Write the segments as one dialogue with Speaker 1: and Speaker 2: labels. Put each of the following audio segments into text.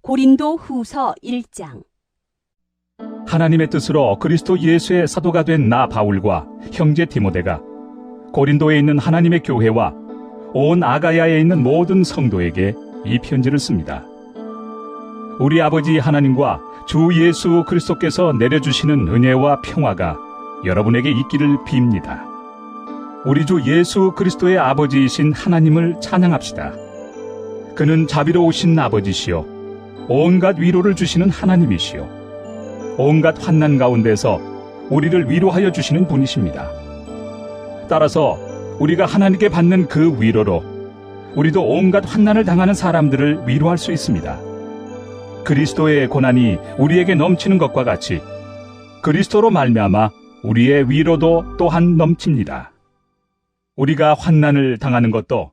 Speaker 1: 고린도 후서 1장.
Speaker 2: 하나님의 뜻으로 그리스도 예수의 사도가 된 나 바울과 형제 디모데가 고린도에 있는 하나님의 교회와 온 아가야에 있는 모든 성도에게 이 편지를 씁니다. 우리 아버지 하나님과 주 예수 그리스도께서 내려주시는 은혜와 평화가 여러분에게 있기를 빕니다. 우리 주 예수 그리스도의 아버지이신 하나님을 찬양합시다. 그는 자비로우신 아버지시요 온갖 위로를 주시는 하나님이시요 온갖 환난 가운데서 우리를 위로하여 주시는 분이십니다. 따라서 우리가 하나님께 받는 그 위로로 우리도 온갖 환난을 당하는 사람들을 위로할 수 있습니다. 그리스도의 고난이 우리에게 넘치는 것과 같이 그리스도로 말미암아 우리의 위로도 또한 넘칩니다. 우리가 환난을 당하는 것도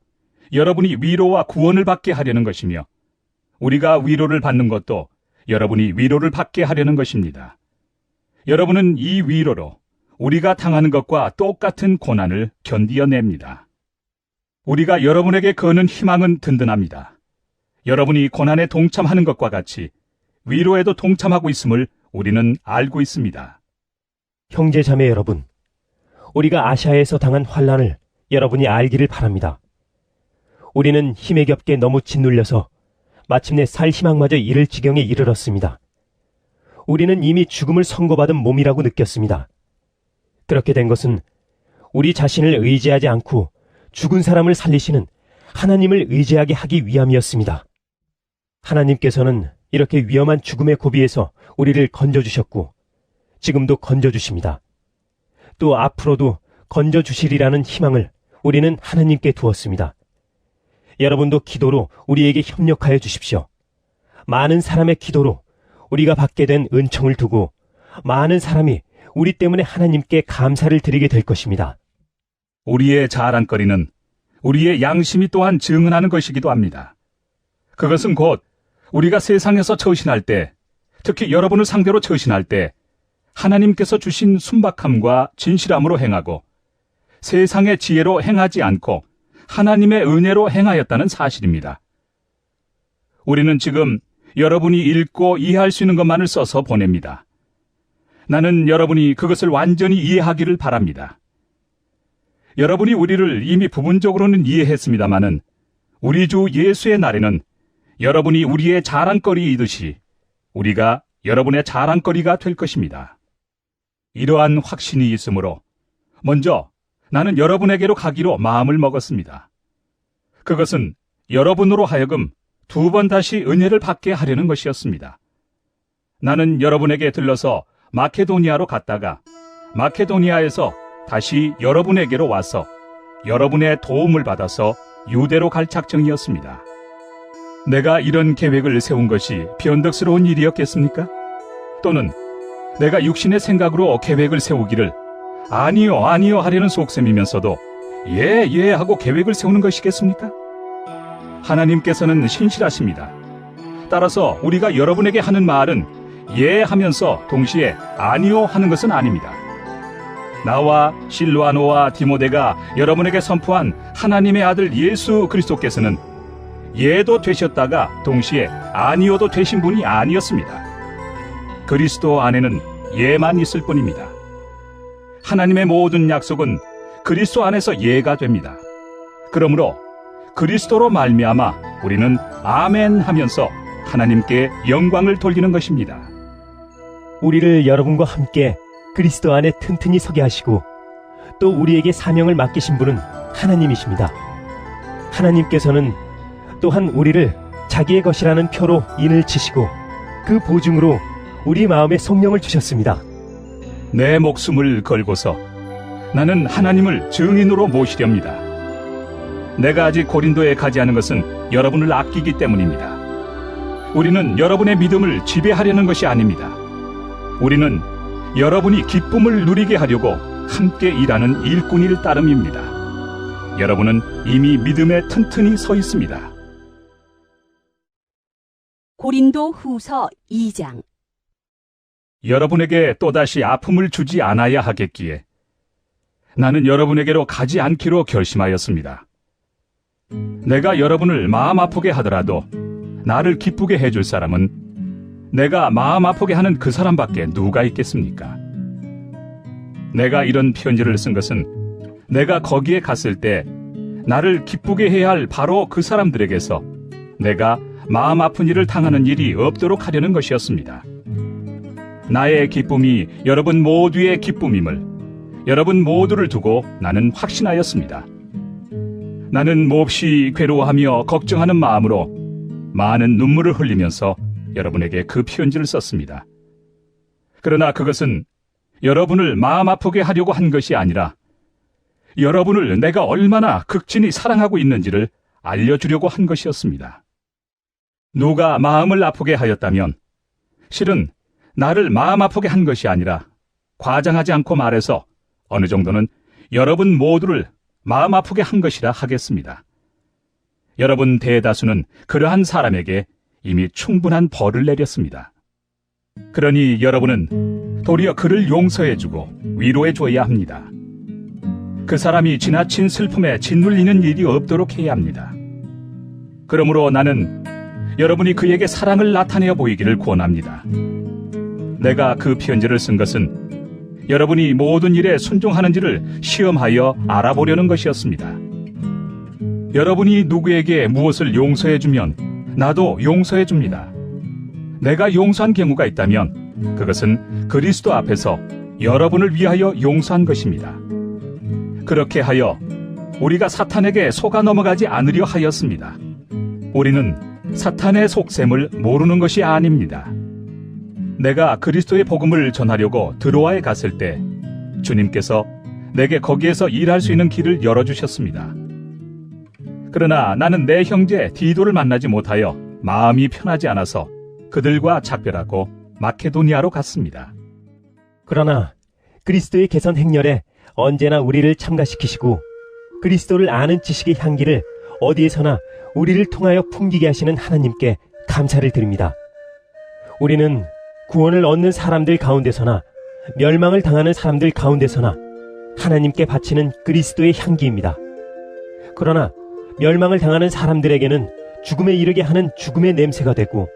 Speaker 2: 여러분이 위로와 구원을 받게 하려는 것이며 우리가 위로를 받는 것도 여러분이 위로를 받게 하려는 것입니다. 여러분은 이 위로로 우리가 당하는 것과 똑같은 고난을 견디어냅니다. 우리가 여러분에게 거는 희망은 든든합니다. 여러분이 고난에 동참하는 것과 같이 위로에도 동참하고 있음을 우리는 알고 있습니다.
Speaker 3: 형제 자매 여러분, 우리가 아시아에서 당한 환난을 여러분이 알기를 바랍니다. 우리는 힘에 겹게 너무 짓눌려서 마침내 살 희망마저 잃을 지경에 이르렀습니다. 우리는 이미 죽음을 선고받은 몸이라고 느꼈습니다. 그렇게 된 것은 우리 자신을 의지하지 않고 죽은 사람을 살리시는 하나님을 의지하게 하기 위함이었습니다. 하나님께서는 이렇게 위험한 죽음의 고비에서 우리를 건져주셨고 지금도 건져주십니다. 또 앞으로도 건져주시리라는 희망을 우리는 하나님께 두었습니다. 여러분도 기도로 우리에게 협력하여 주십시오. 많은 사람의 기도로 우리가 받게 된 은총을 두고 많은 사람이 우리 때문에 하나님께 감사를 드리게 될 것입니다.
Speaker 2: 우리의 자랑거리는 우리의 양심이 또한 증언하는 것이기도 합니다. 그것은 곧 우리가 세상에서 처신할 때, 특히 여러분을 상대로 처신할 때 하나님께서 주신 순박함과 진실함으로 행하고 세상의 지혜로 행하지 않고 하나님의 은혜로 행하였다는 사실입니다. 우리는 지금 여러분이 읽고 이해할 수 있는 것만을 써서 보냅니다. 나는 여러분이 그것을 완전히 이해하기를 바랍니다. 여러분이 우리를 이미 부분적으로는 이해했습니다마는 우리 주 예수의 날에는 여러분이 우리의 자랑거리이듯이 우리가 여러분의 자랑거리가 될 것입니다. 이러한 확신이 있으므로 먼저 나는 여러분에게로 가기로 마음을 먹었습니다. 그것은 여러분으로 하여금 두 번 다시 은혜를 받게 하려는 것이었습니다. 나는 여러분에게 들러서 마케도니아로 갔다가 마케도니아에서 다시 여러분에게로 와서 여러분의 도움을 받아서 유대로 갈 작정이었습니다. 내가 이런 계획을 세운 것이 변덕스러운 일이었겠습니까? 또는 내가 육신의 생각으로 계획을 세우기를 아니요 하려는 속셈이면서도 예 하고 계획을 세우는 것이겠습니까? 하나님께서는 신실하십니다. 따라서 우리가 여러분에게 하는 말은 예 하면서 동시에 아니요 하는 것은 아닙니다. 나와 실루아노와 디모데가 여러분에게 선포한 하나님의 아들 예수 그리스도께서는 예도 되셨다가 동시에 아니요도 되신 분이 아니었습니다. 그리스도 안에는 예만 있을 뿐입니다. 하나님의 모든 약속은 그리스도 안에서 예가 됩니다. 그러므로 그리스도로 말미암아 우리는 아멘 하면서 하나님께 영광을 돌리는 것입니다.
Speaker 3: 우리를 여러분과 함께 그리스도 안에 튼튼히 서게 하시고 또 우리에게 사명을 맡기신 분은 하나님이십니다. 하나님께서는 또한 우리를 자기의 것이라는 표로 인을 치시고 그 보증으로 우리 마음에 성령을 주셨습니다.
Speaker 2: 내 목숨을 걸고서 나는 하나님을 증인으로 모시렵니다. 내가 아직 고린도에 가지 않은 것은 여러분을 아끼기 때문입니다. 우리는 여러분의 믿음을 지배하려는 것이 아닙니다. 우리는 여러분이 기쁨을 누리게 하려고 함께 일하는 일꾼일 따름입니다. 여러분은 이미 믿음에 튼튼히 서 있습니다.
Speaker 1: 고린도 후서 2장.
Speaker 2: 여러분에게 또다시 아픔을 주지 않아야 하겠기에 나는 여러분에게로 가지 않기로 결심하였습니다. 내가 여러분을 마음 아프게 하더라도 나를 기쁘게 해줄 사람은 내가 마음 아프게 하는 그 사람밖에 누가 있겠습니까? 내가 이런 편지를 쓴 것은 내가 거기에 갔을 때 나를 기쁘게 해야 할 바로 그 사람들에게서 내가 마음 아픈 일을 당하는 일이 없도록 하려는 것이었습니다. 나의 기쁨이 여러분 모두의 기쁨임을 여러분 모두를 두고 나는 확신하였습니다. 나는 몹시 괴로워하며 걱정하는 마음으로 많은 눈물을 흘리면서 여러분에게 그 편지를 썼습니다. 그러나 그것은 여러분을 마음 아프게 하려고 한 것이 아니라 여러분을 내가 얼마나 극진히 사랑하고 있는지를 알려주려고 한 것이었습니다. 누가 마음을 아프게 하였다면 실은 나를 마음 아프게 한 것이 아니라 과장하지 않고 말해서 어느 정도는 여러분 모두를 마음 아프게 한 것이라 하겠습니다. 여러분 대다수는 그러한 사람에게 이미 충분한 벌을 내렸습니다. 그러니 여러분은 도리어 그를 용서해주고 위로해줘야 합니다. 그 사람이 지나친 슬픔에 짓눌리는 일이 없도록 해야 합니다. 그러므로 나는 여러분이 그에게 사랑을 나타내어 보이기를 권합니다. 내가 그 편지를 쓴 것은 여러분이 모든 일에 순종하는지를 시험하여 알아보려는 것이었습니다. 여러분이 누구에게 무엇을 용서해주면 나도 용서해줍니다. 내가 용서한 경우가 있다면 그것은 그리스도 앞에서 여러분을 위하여 용서한 것입니다. 그렇게 하여 우리가 사탄에게 속아 넘어가지 않으려 하였습니다. 우리는 사탄의 속셈을 모르는 것이 아닙니다. 내가 그리스도의 복음을 전하려고 드로아에 갔을 때 주님께서 내게 거기에서 일할 수 있는 길을 열어주셨습니다. 그러나 나는 내 형제 디도를 만나지 못하여 마음이 편하지 않아서 그들과 작별하고 마케도니아로 갔습니다.
Speaker 3: 그러나 그리스도의 개선 행렬에 언제나 우리를 참가시키시고 그리스도를 아는 지식의 향기를 어디에서나 우리를 통하여 풍기게 하시는 하나님께 감사를 드립니다. 우리는 구원을 얻는 사람들 가운데서나 멸망을 당하는 사람들 가운데서나 하나님께 바치는 그리스도의 향기입니다. 그러나 멸망을 당하는 사람들에게는 죽음에 이르게 하는 죽음의 냄새가 되고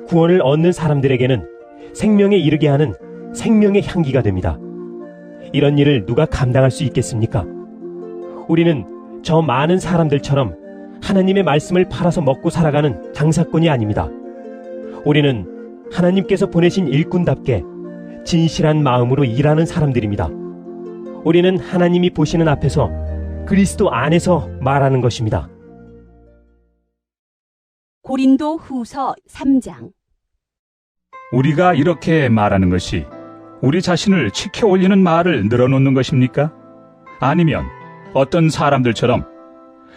Speaker 3: 구원을 얻는 사람들에게는 생명에 이르게 하는 생명의 향기가 됩니다. 이런 일을 누가 감당할 수 있겠습니까? 우리는 저 많은 사람들처럼 하나님의 말씀을 팔아서 먹고 살아가는 장사꾼이 아닙니다. 우리는 하나님께서 보내신 일꾼답게 진실한 마음으로 일하는 사람들입니다. 우리는 하나님이 보시는 앞에서 그리스도 안에서 말하는 것입니다.
Speaker 1: 고린도 후서 3장.
Speaker 2: 우리가 이렇게 말하는 것이 우리 자신을 치켜 올리는 말을 늘어놓는 것입니까? 아니면 어떤 사람들처럼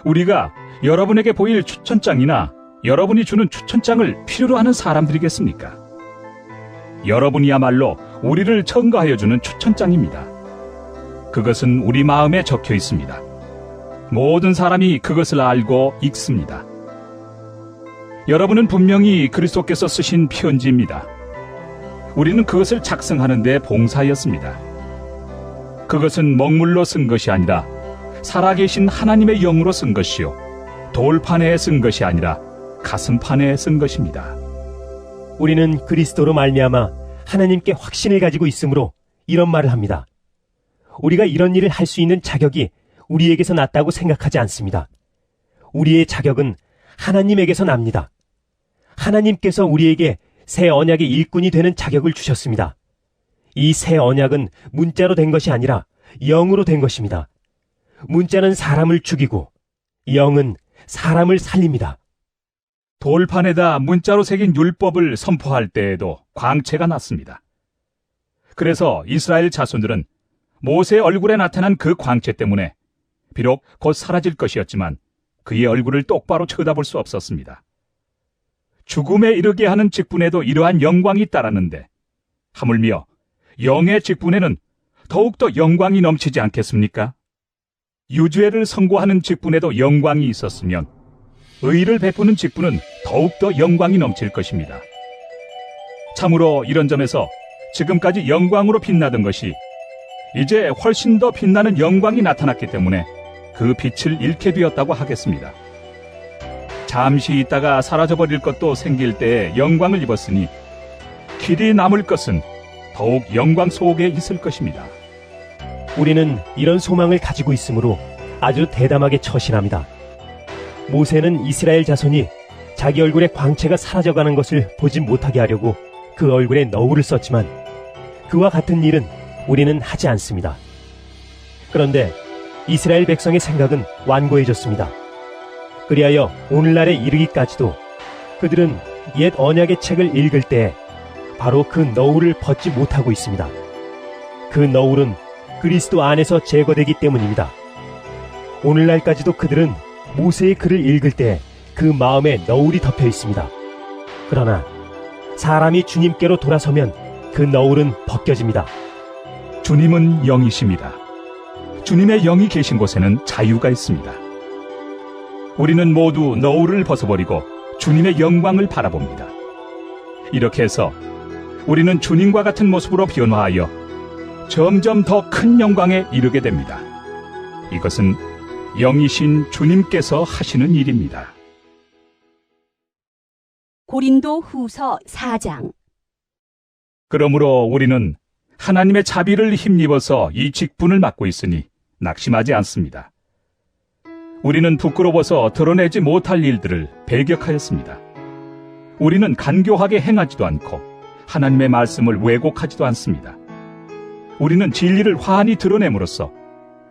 Speaker 2: 우리가 여러분에게 보일 추천장이나 여러분이 주는 추천장을 필요로 하는 사람들이겠습니까? 여러분이야말로 우리를 첨가하여 주는 추천장입니다. 그것은 우리 마음에 적혀 있습니다. 모든 사람이 그것을 알고 읽습니다. 여러분은 분명히 그리스도께서 쓰신 편지입니다. 우리는 그것을 작성하는 데 봉사하였습니다. 그것은 먹물로 쓴 것이 아니라 살아계신 하나님의 영으로 쓴 것이요 돌판에 쓴 것이 아니라 가슴판에 쓴 것입니다.
Speaker 3: 우리는 그리스도로 말미암아 하나님께 확신을 가지고 있으므로 이런 말을 합니다. 우리가 이런 일을 할 수 있는 자격이 우리에게서 났다고 생각하지 않습니다. 우리의 자격은 하나님에게서 납니다. 하나님께서 우리에게 새 언약의 일꾼이 되는 자격을 주셨습니다. 이 새 언약은 문자로 된 것이 아니라 영으로 된 것입니다. 문자는 사람을 죽이고 영은 사람을 살립니다.
Speaker 2: 돌판에다 문자로 새긴 율법을 선포할 때에도 광채가 났습니다. 그래서 이스라엘 자손들은 모세의 얼굴에 나타난 그 광채 때문에 비록 곧 사라질 것이었지만 그의 얼굴을 똑바로 쳐다볼 수 없었습니다. 죽음에 이르게 하는 직분에도 이러한 영광이 따랐는데 하물며 영의 직분에는 더욱더 영광이 넘치지 않겠습니까? 유죄를 선고하는 직분에도 영광이 있었으면 의를 베푸는 직분은 더욱더 영광이 넘칠 것입니다. 참으로 이런 점에서 지금까지 영광으로 빛나던 것이 이제 훨씬 더 빛나는 영광이 나타났기 때문에 그 빛을 잃게 되었다고 하겠습니다. 잠시 있다가 사라져버릴 것도 생길 때에 영광을 입었으니 길이 남을 것은 더욱 영광 속에 있을 것입니다.
Speaker 3: 우리는 이런 소망을 가지고 있으므로 아주 대담하게 처신합니다. 모세는 이스라엘 자손이 자기 얼굴의 광채가 사라져가는 것을 보지 못하게 하려고 그 얼굴에 너울을 썼지만 그와 같은 일은 우리는 하지 않습니다. 그런데 이스라엘 백성의 생각은 완고해졌습니다. 그리하여 오늘날에 이르기까지도 그들은 옛 언약의 책을 읽을 때 바로 그 너울을 벗지 못하고 있습니다. 그 너울은 그리스도 안에서 제거되기 때문입니다. 오늘날까지도 그들은 모세의 글을 읽을 때 그 마음에 너울이 덮여 있습니다. 그러나 사람이 주님께로 돌아서면 그 너울은 벗겨집니다.
Speaker 2: 주님은 영이십니다. 주님의 영이 계신 곳에는 자유가 있습니다. 우리는 모두 너울을 벗어버리고 주님의 영광을 바라봅니다. 이렇게 해서 우리는 주님과 같은 모습으로 변화하여 점점 더 큰 영광에 이르게 됩니다. 이것은 영이신 주님께서 하시는 일입니다.
Speaker 1: 고린도 후서 4장.
Speaker 2: 그러므로 우리는 하나님의 자비를 힘입어서 이 직분을 맡고 있으니 낙심하지 않습니다. 우리는 부끄러워서 드러내지 못할 일들을 배격하였습니다. 우리는 간교하게 행하지도 않고 하나님의 말씀을 왜곡하지도 않습니다. 우리는 진리를 환히 드러냄으로써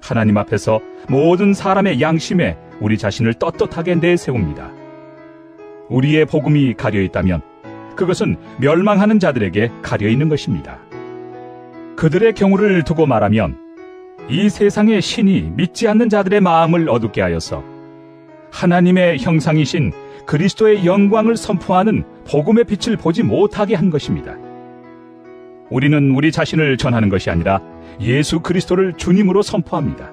Speaker 2: 하나님 앞에서 모든 사람의 양심에 우리 자신을 떳떳하게 내세웁니다. 우리의 복음이 가려있다면 그것은 멸망하는 자들에게 가려있는 것입니다. 그들의 경우를 두고 말하면 이 세상의 신이 믿지 않는 자들의 마음을 어둡게 하여서 하나님의 형상이신 그리스도의 영광을 선포하는 복음의 빛을 보지 못하게 한 것입니다. 우리는 우리 자신을 전하는 것이 아니라 예수 그리스도를 주님으로 선포합니다.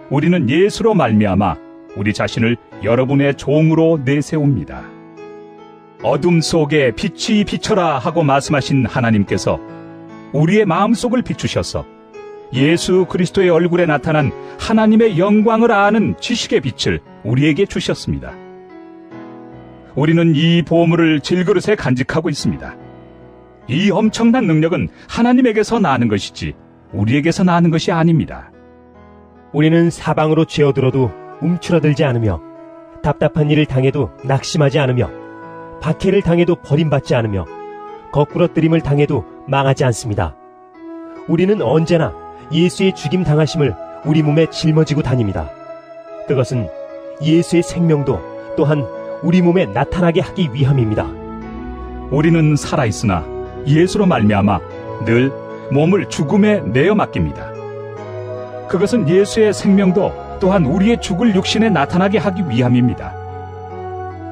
Speaker 2: 우리는 예수로 말미암아 우리 자신을 여러분의 종으로 내세웁니다. 어둠 속에 빛이 비춰라 하고 말씀하신 하나님께서 우리의 마음속을 비추셔서 예수 그리스도의 얼굴에 나타난 하나님의 영광을 아는 지식의 빛을 우리에게 주셨습니다. 우리는 이 보물을 질그릇에 간직하고 있습니다. 이 엄청난 능력은 하나님에게서 나는 것이지 우리에게서 나는 것이 아닙니다.
Speaker 3: 우리는 사방으로 죄어들어도 움츠러들지 않으며 답답한 일을 당해도 낙심하지 않으며 박해를 당해도 버림받지 않으며 거꾸러뜨림을 당해도 망하지 않습니다. 우리는 언제나 예수의 죽임 당하심을 우리 몸에 짊어지고 다닙니다. 그것은 예수의 생명도 또한 우리 몸에 나타나게 하기 위함입니다.
Speaker 2: 우리는 살아있으나 예수로 말미암아 늘 몸을 죽음에 내어 맡깁니다. 그것은 예수의 생명도 또한 우리의 죽을 육신에 나타나게 하기 위함입니다.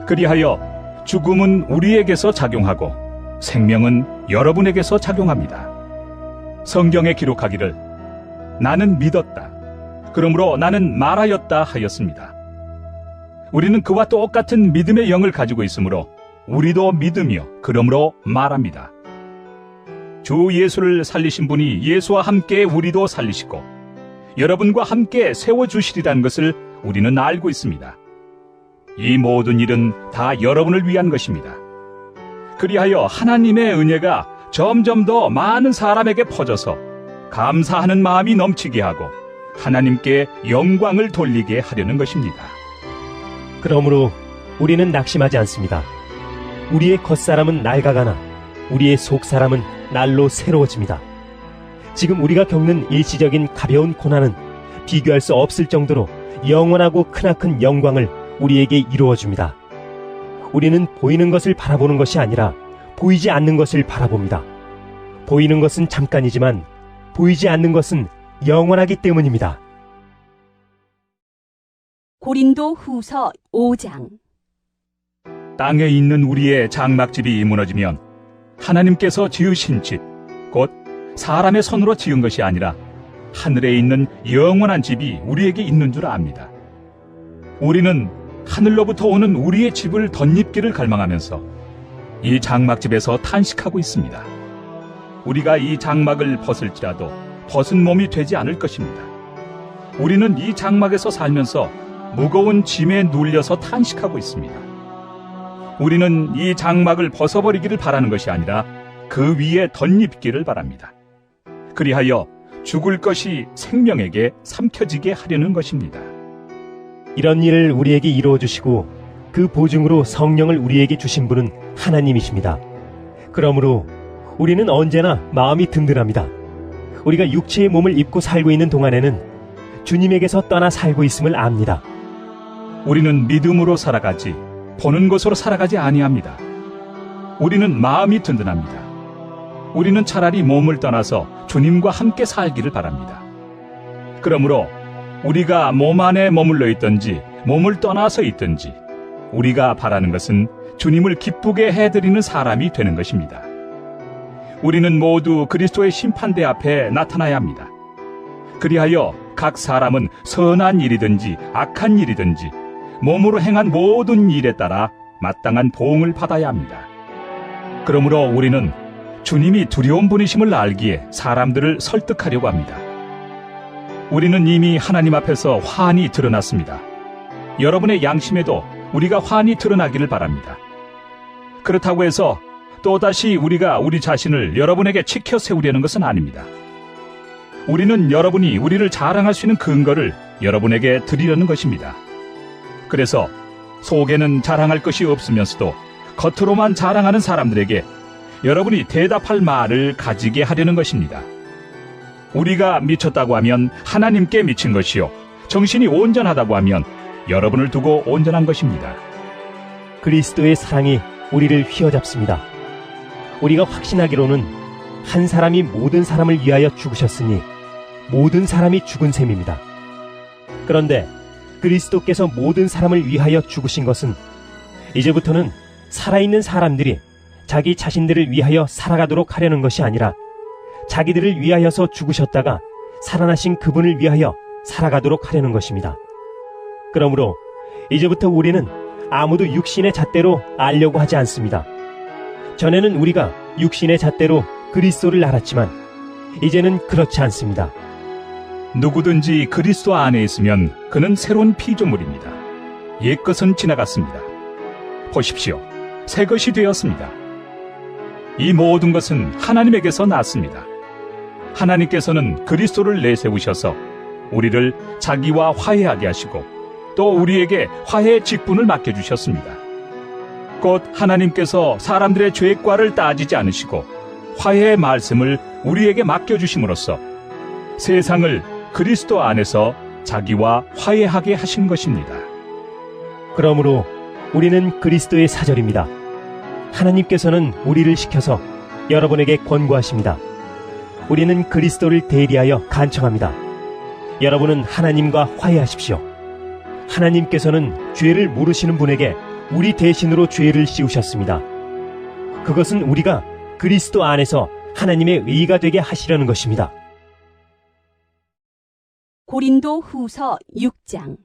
Speaker 2: 그리하여 죽음은 우리에게서 작용하고 생명은 여러분에게서 작용합니다. 성경에 기록하기를 나는 믿었다. 그러므로 나는 말하였다 하였습니다. 우리는 그와 똑같은 믿음의 영을 가지고 있으므로 우리도 믿으며 그러므로 말합니다. 주 예수를 살리신 분이 예수와 함께 우리도 살리시고 여러분과 함께 세워주시리라는 것을 우리는 알고 있습니다. 이 모든 일은 다 여러분을 위한 것입니다. 그리하여 하나님의 은혜가 점점 더 많은 사람에게 퍼져서 감사하는 마음이 넘치게 하고 하나님께 영광을 돌리게 하려는 것입니다.
Speaker 3: 그러므로 우리는 낙심하지 않습니다. 우리의 겉사람은 낡아가나 우리의 속사람은 날로 새로워집니다. 지금 우리가 겪는 일시적인 가벼운 고난은 비교할 수 없을 정도로 영원하고 크나큰 영광을 우리에게 이루어줍니다. 우리는 보이는 것을 바라보는 것이 아니라 보이지 않는 것을 바라봅니다. 보이는 것은 잠깐이지만 보이지 않는 것은 영원하기 때문입니다.
Speaker 1: 고린도 후서 5장.
Speaker 2: 땅에 있는 우리의 장막집이 무너지면 하나님께서 지으신 집, 곧 사람의 손으로 지은 것이 아니라 하늘에 있는 영원한 집이 우리에게 있는 줄 압니다. 우리는 하늘로부터 오는 우리의 집을 덧입기를 갈망하면서 이 장막집에서 탄식하고 있습니다. 우리가 이 장막을 벗을지라도 벗은 몸이 되지 않을 것입니다. 우리는 이 장막에서 살면서 무거운 짐에 눌려서 탄식하고 있습니다. 우리는 이 장막을 벗어버리기를 바라는 것이 아니라 그 위에 덧입기를 바랍니다. 그리하여 죽을 것이 생명에게 삼켜지게 하려는 것입니다.
Speaker 3: 이런 일을 우리에게 이루어 주시고 그 보증으로 성령을 우리에게 주신 분은 하나님이십니다. 그러므로 우리는 언제나 마음이 든든합니다. 우리가 육체의 몸을 입고 살고 있는 동안에는 주님에게서 떠나 살고 있음을 압니다.
Speaker 2: 우리는 믿음으로 살아가지 보는 것으로 살아가지 아니합니다. 우리는 마음이 든든합니다. 우리는 차라리 몸을 떠나서 주님과 함께 살기를 바랍니다. 그러므로 우리가 몸 안에 머물러 있든지 몸을 떠나서 있든지 우리가 바라는 것은 주님을 기쁘게 해드리는 사람이 되는 것입니다. 우리는 모두 그리스도의 심판대 앞에 나타나야 합니다. 그리하여 각 사람은 선한 일이든지 악한 일이든지 몸으로 행한 모든 일에 따라 마땅한 보응을 받아야 합니다. 그러므로 우리는 주님이 두려운 분이심을 알기에 사람들을 설득하려고 합니다. 우리는 이미 하나님 앞에서 환히 드러났습니다. 여러분의 양심에도 우리가 환히 드러나기를 바랍니다. 그렇다고 해서 또다시 우리가 우리 자신을 여러분에게 치켜 세우려는 것은 아닙니다. 우리는 여러분이 우리를 자랑할 수 있는 근거를 여러분에게 드리려는 것입니다. 그래서 속에는 자랑할 것이 없으면서도 겉으로만 자랑하는 사람들에게 여러분이 대답할 말을 가지게 하려는 것입니다. 우리가 미쳤다고 하면 하나님께 미친 것이요, 정신이 온전하다고 하면 여러분을 두고 온전한 것입니다.
Speaker 3: 그리스도의 사랑이 우리를 휘어잡습니다. 우리가 확신하기로는 한 사람이 모든 사람을 위하여 죽으셨으니 모든 사람이 죽은 셈입니다. 그런데 그리스도께서 모든 사람을 위하여 죽으신 것은 이제부터는 살아있는 사람들이 자기 자신들을 위하여 살아가도록 하려는 것이 아니라 자기들을 위하여서 죽으셨다가 살아나신 그분을 위하여 살아가도록 하려는 것입니다. 그러므로 이제부터 우리는 아무도 육신의 잣대로 알려고 하지 않습니다. 전에는 우리가 육신의 잣대로 그리스도를 알았지만 이제는 그렇지 않습니다.
Speaker 2: 누구든지 그리스도 안에 있으면 그는 새로운 피조물입니다. 옛것은 지나갔습니다. 보십시오. 새 것이 되었습니다. 이 모든 것은 하나님에게서 났습니다. 하나님께서는 그리스도를 내세우셔서 우리를 자기와 화해하게 하시고 또 우리에게 화해의 직분을 맡겨주셨습니다. 곧 하나님께서 사람들의 죄과를 따지지 않으시고 화해의 말씀을 우리에게 맡겨주심으로써 세상을 그리스도 안에서 자기와 화해하게 하신 것입니다.
Speaker 3: 그러므로 우리는 그리스도의 사절입니다. 하나님께서는 우리를 시켜서 여러분에게 권고하십니다. 우리는 그리스도를 대리하여 간청합니다. 여러분은 하나님과 화해하십시오. 하나님께서는 죄를 모르시는 분에게 우리 대신으로 죄를 씌우셨습니다. 그것은 우리가 그리스도 안에서 하나님의 의가 되게 하시려는 것입니다.
Speaker 1: 고린도 후서 6장.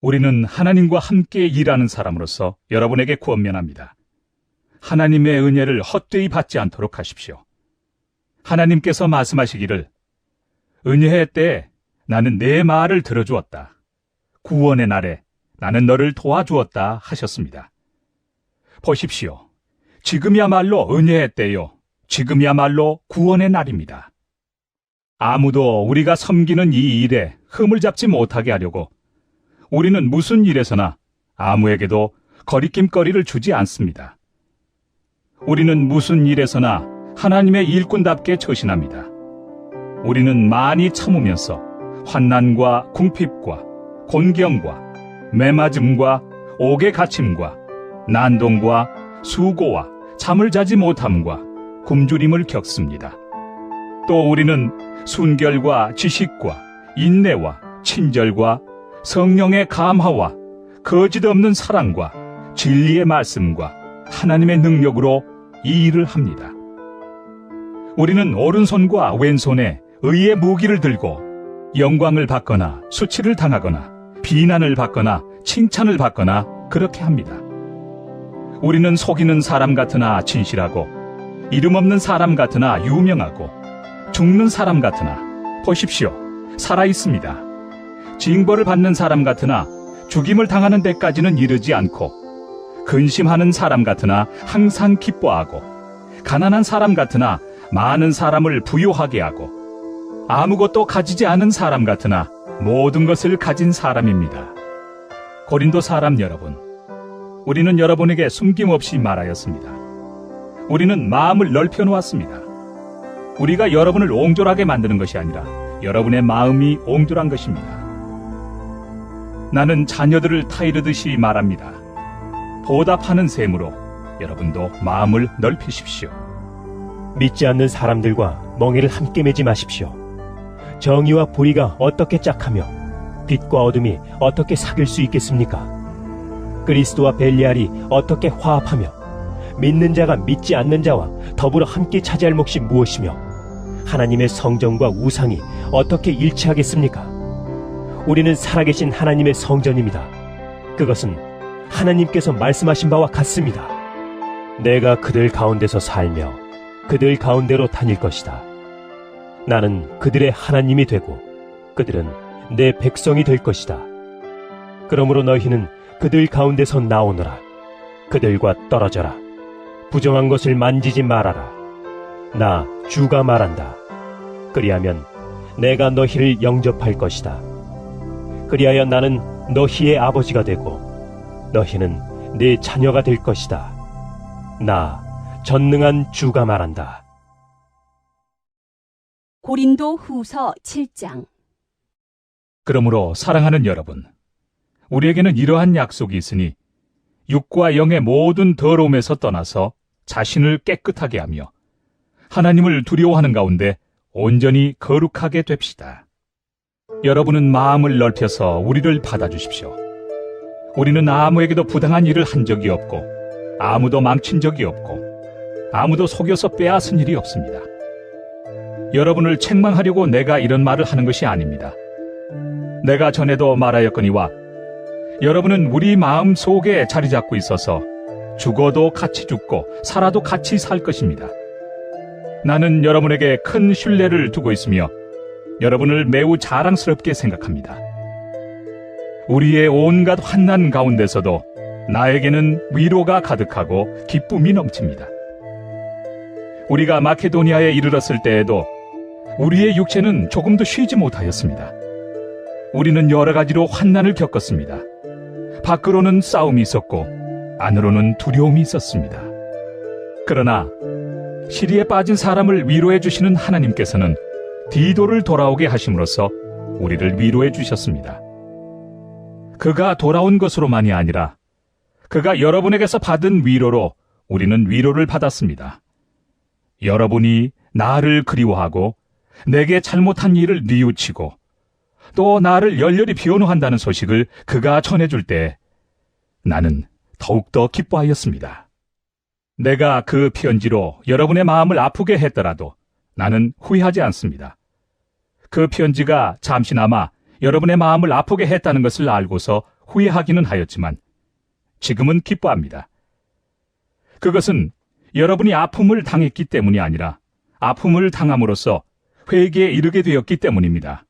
Speaker 2: 우리는 하나님과 함께 일하는 사람으로서 여러분에게 권면합니다. 하나님의 은혜를 헛되이 받지 않도록 하십시오. 하나님께서 말씀하시기를 은혜의 때에 나는 내 말을 들어주었다. 구원의 날에 나는 너를 도와주었다 하셨습니다. 보십시오. 지금이야말로 은혜의 때요. 지금이야말로 구원의 날입니다. 아무도 우리가 섬기는 이 일에 흠을 잡지 못하게 하려고 우리는 무슨 일에서나 아무에게도 거리낌거리를 주지 않습니다. 우리는 무슨 일에서나 하나님의 일꾼답게 처신합니다. 우리는 많이 참으면서 환난과 궁핍과 곤경과 매맞음과 옥에 갇힘과 난동과 수고와 잠을 자지 못함과 굶주림을 겪습니다. 또 우리는 순결과 지식과 인내와 친절과 성령의 감화와 거짓 없는 사랑과 진리의 말씀과 하나님의 능력으로 이 일을 합니다. 우리는 오른손과 왼손에 의의 무기를 들고 영광을 받거나 수치를 당하거나 비난을 받거나 칭찬을 받거나 그렇게 합니다. 우리는 속이는 사람 같으나 진실하고 이름 없는 사람 같으나 유명하고 죽는 사람 같으나 보십시오. 살아있습니다. 징벌을 받는 사람 같으나 죽임을 당하는 데까지는 이르지 않고, 근심하는 사람 같으나 항상 기뻐하고, 가난한 사람 같으나 많은 사람을 부유하게 하고, 아무것도 가지지 않은 사람 같으나 모든 것을 가진 사람입니다. 고린도 사람 여러분, 우리는 여러분에게 숨김없이 말하였습니다. 우리는 마음을 넓혀 놓았습니다. 우리가 여러분을 옹졸하게 만드는 것이 아니라 여러분의 마음이 옹졸한 것입니다. 나는 자녀들을 타이르듯이 말합니다. 보답하는 셈으로 여러분도 마음을 넓히십시오.
Speaker 3: 믿지 않는 사람들과 멍에를 함께 매지 마십시오. 정의와 불의가 어떻게 짝하며 빛과 어둠이 어떻게 사귈 수 있겠습니까? 그리스도와 벨리알이 어떻게 화합하며 믿는 자가 믿지 않는 자와 더불어 함께 차지할 몫이 무엇이며 하나님의 성전과 우상이 어떻게 일치하겠습니까? 우리는 살아계신 하나님의 성전입니다. 그것은 하나님께서 말씀하신 바와 같습니다. 내가 그들 가운데서 살며 그들 가운데로 다닐 것이다. 나는 그들의 하나님이 되고 그들은 내 백성이 될 것이다. 그러므로 너희는 그들 가운데서 나오너라. 그들과 떨어져라. 부정한 것을 만지지 말아라. 나 주가 말한다. 그리하면 내가 너희를 영접할 것이다. 그리하여 나는 너희의 아버지가 되고 너희는 내 자녀가 될 것이다. 나 전능한 주가 말한다.
Speaker 1: 고린도 후서 7장.
Speaker 2: 그러므로 사랑하는 여러분, 우리에게는 이러한 약속이 있으니 육과 영의 모든 더러움에서 떠나서 자신을 깨끗하게 하며 하나님을 두려워하는 가운데 온전히 거룩하게 됩시다. 여러분은 마음을 넓혀서 우리를 받아주십시오. 우리는 아무에게도 부당한 일을 한 적이 없고 아무도 망친 적이 없고 아무도 속여서 빼앗은 일이 없습니다. 여러분을 책망하려고 내가 이런 말을 하는 것이 아닙니다. 내가 전에도 말하였거니와 여러분은 우리 마음 속에 자리 잡고 있어서 죽어도 같이 죽고 살아도 같이 살 것입니다. 나는 여러분에게 큰 신뢰를 두고 있으며 여러분을 매우 자랑스럽게 생각합니다. 우리의 온갖 환난 가운데서도 나에게는 위로가 가득하고 기쁨이 넘칩니다. 우리가 마케도니아에 이르렀을 때에도 우리의 육체는 조금도 쉬지 못하였습니다. 우리는 여러 가지로 환난을 겪었습니다. 밖으로는 싸움이 있었고 안으로는 두려움이 있었습니다. 그러나 시리에 빠진 사람을 위로해 주시는 하나님께서는 디도를 돌아오게 하심으로써 우리를 위로해 주셨습니다. 그가 돌아온 것으로만이 아니라 그가 여러분에게서 받은 위로로 우리는 위로를 받았습니다. 여러분이 나를 그리워하고 내게 잘못한 일을 뉘우치고 또 나를 열렬히 변호한다는 소식을 그가 전해줄 때 나는 더욱더 기뻐하였습니다. 내가 그 편지로 여러분의 마음을 아프게 했더라도 나는 후회하지 않습니다. 그 편지가 잠시나마 여러분의 마음을 아프게 했다는 것을 알고서 후회하기는 하였지만 지금은 기뻐합니다. 그것은 여러분이 아픔을 당했기 때문이 아니라 아픔을 당함으로써 회개에 이르게 되었기 때문입니다.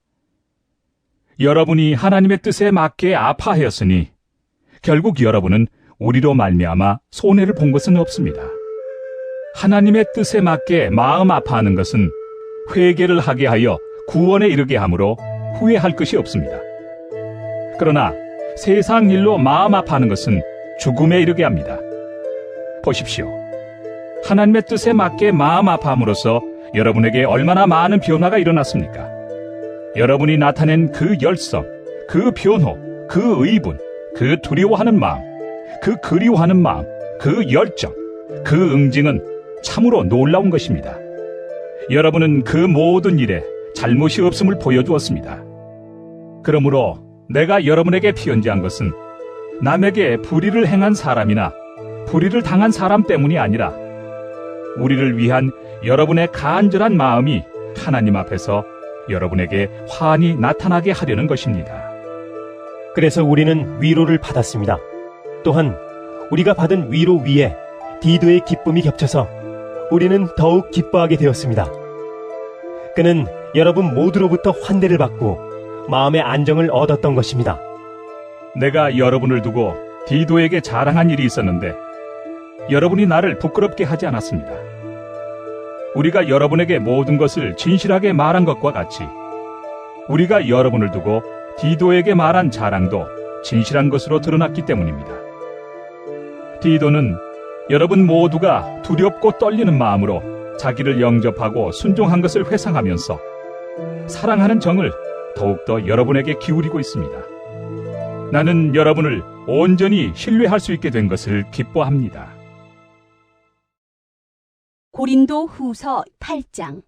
Speaker 2: 여러분이 하나님의 뜻에 맞게 아파하였으니 결국 여러분은 우리로 말미암아 손해를 본 것은 없습니다. 하나님의 뜻에 맞게 마음 아파하는 것은 회개를 하게 하여 구원에 이르게 하므로 후회할 것이 없습니다. 그러나 세상 일로 마음 아파하는 것은 죽음에 이르게 합니다. 보십시오. 하나님의 뜻에 맞게 마음 아파함으로써 여러분에게 얼마나 많은 변화가 일어났습니까? 여러분이 나타낸 그 열성, 그 변호, 그 의분, 그 두려워하는 마음, 그 그리워하는 마음, 그 열정, 그 응징은 참으로 놀라운 것입니다. 여러분은 그 모든 일에 잘못이 없음을 보여주었습니다. 그러므로 내가 여러분에게 편지한 것은 남에게 불의를 행한 사람이나 불의를 당한 사람 때문이 아니라 우리를 위한 여러분의 간절한 마음이 하나님 앞에서 여러분에게 환히 나타나게 하려는 것입니다.
Speaker 3: 그래서 우리는 위로를 받았습니다. 또한 우리가 받은 위로 위에 디도의 기쁨이 겹쳐서 우리는 더욱 기뻐하게 되었습니다. 그는 여러분 모두로부터 환대를 받고 마음의 안정을 얻었던 것입니다.
Speaker 2: 내가 여러분을 두고 디도에게 자랑한 일이 있었는데 여러분이 나를 부끄럽게 하지 않았습니다. 우리가 여러분에게 모든 것을 진실하게 말한 것과 같이 우리가 여러분을 두고 디도에게 말한 자랑도 진실한 것으로 드러났기 때문입니다. 디도는 여러분 모두가 두렵고 떨리는 마음으로 자기를 영접하고 순종한 것을 회상하면서 사랑하는 정을 더욱더 여러분에게 기울이고 있습니다. 나는 여러분을 온전히 신뢰할 수 있게 된 것을 기뻐합니다.
Speaker 1: 고린도 후서 8장.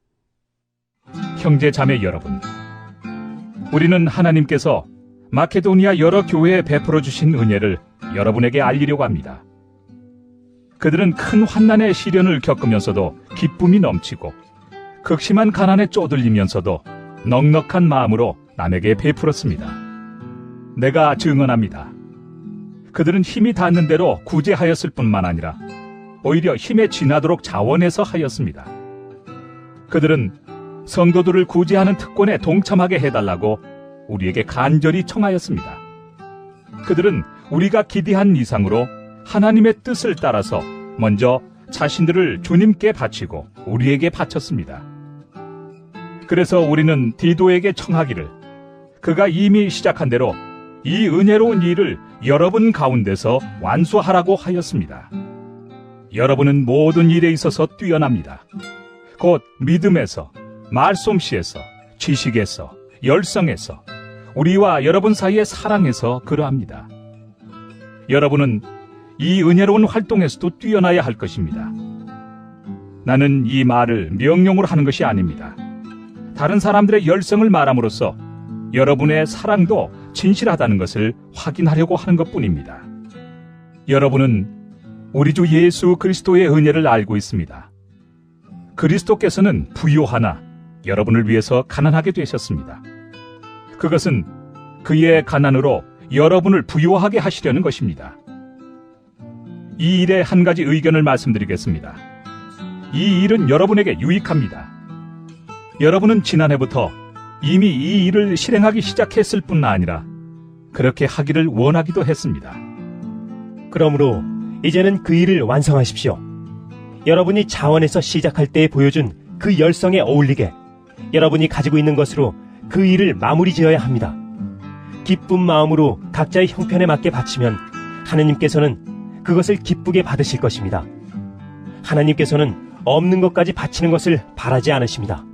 Speaker 2: 형제 자매 여러분, 우리는 하나님께서 마케도니아 여러 교회에 베풀어 주신 은혜를 여러분에게 알리려고 합니다. 그들은 큰 환난의 시련을 겪으면서도 기쁨이 넘치고 극심한 가난에 쪼들리면서도 넉넉한 마음으로 남에게 베풀었습니다. 내가 증언합니다. 그들은 힘이 닿는 대로 구제하였을 뿐만 아니라 오히려 힘에 지나도록 자원해서 하였습니다. 그들은 성도들을 구제하는 특권에 동참하게 해달라고 우리에게 간절히 청하였습니다. 그들은 우리가 기대한 이상으로 하나님의 뜻을 따라서 먼저 자신들을 주님께 바치고 우리에게 바쳤습니다. 그래서 우리는 디도에게 청하기를 그가 이미 시작한 대로 이 은혜로운 일을 여러분 가운데서 완수하라고 하였습니다. 여러분은 모든 일에 있어서 뛰어납니다. 곧 믿음에서, 말솜씨에서, 지식에서, 열성에서, 우리와 여러분 사이의 사랑에서 그러합니다. 여러분은 이 은혜로운 활동에서도 뛰어나야 할 것입니다. 나는 이 말을 명령으로 하는 것이 아닙니다. 다른 사람들의 열성을 말함으로써 여러분의 사랑도 진실하다는 것을 확인하려고 하는 것뿐입니다. 여러분은 우리 주 예수 그리스도의 은혜를 알고 있습니다. 그리스도께서는 부요하나 여러분을 위해서 가난하게 되셨습니다. 그것은 그의 가난으로 여러분을 부요하게 하시려는 것입니다. 이 일에 한 가지 의견을 말씀드리겠습니다. 이 일은 여러분에게 유익합니다. 여러분은 지난해부터 이미 이 일을 실행하기 시작했을 뿐 아니라 그렇게 하기를 원하기도 했습니다.
Speaker 3: 그러므로 이제는 그 일을 완성하십시오. 여러분이 자원에서 시작할 때 보여준 그 열성에 어울리게 여러분이 가지고 있는 것으로 그 일을 마무리 지어야 합니다. 기쁜 마음으로 각자의 형편에 맞게 바치면 하나님께서는 그것을 기쁘게 받으실 것입니다. 하나님께서는 없는 것까지 바치는 것을 바라지 않으십니다.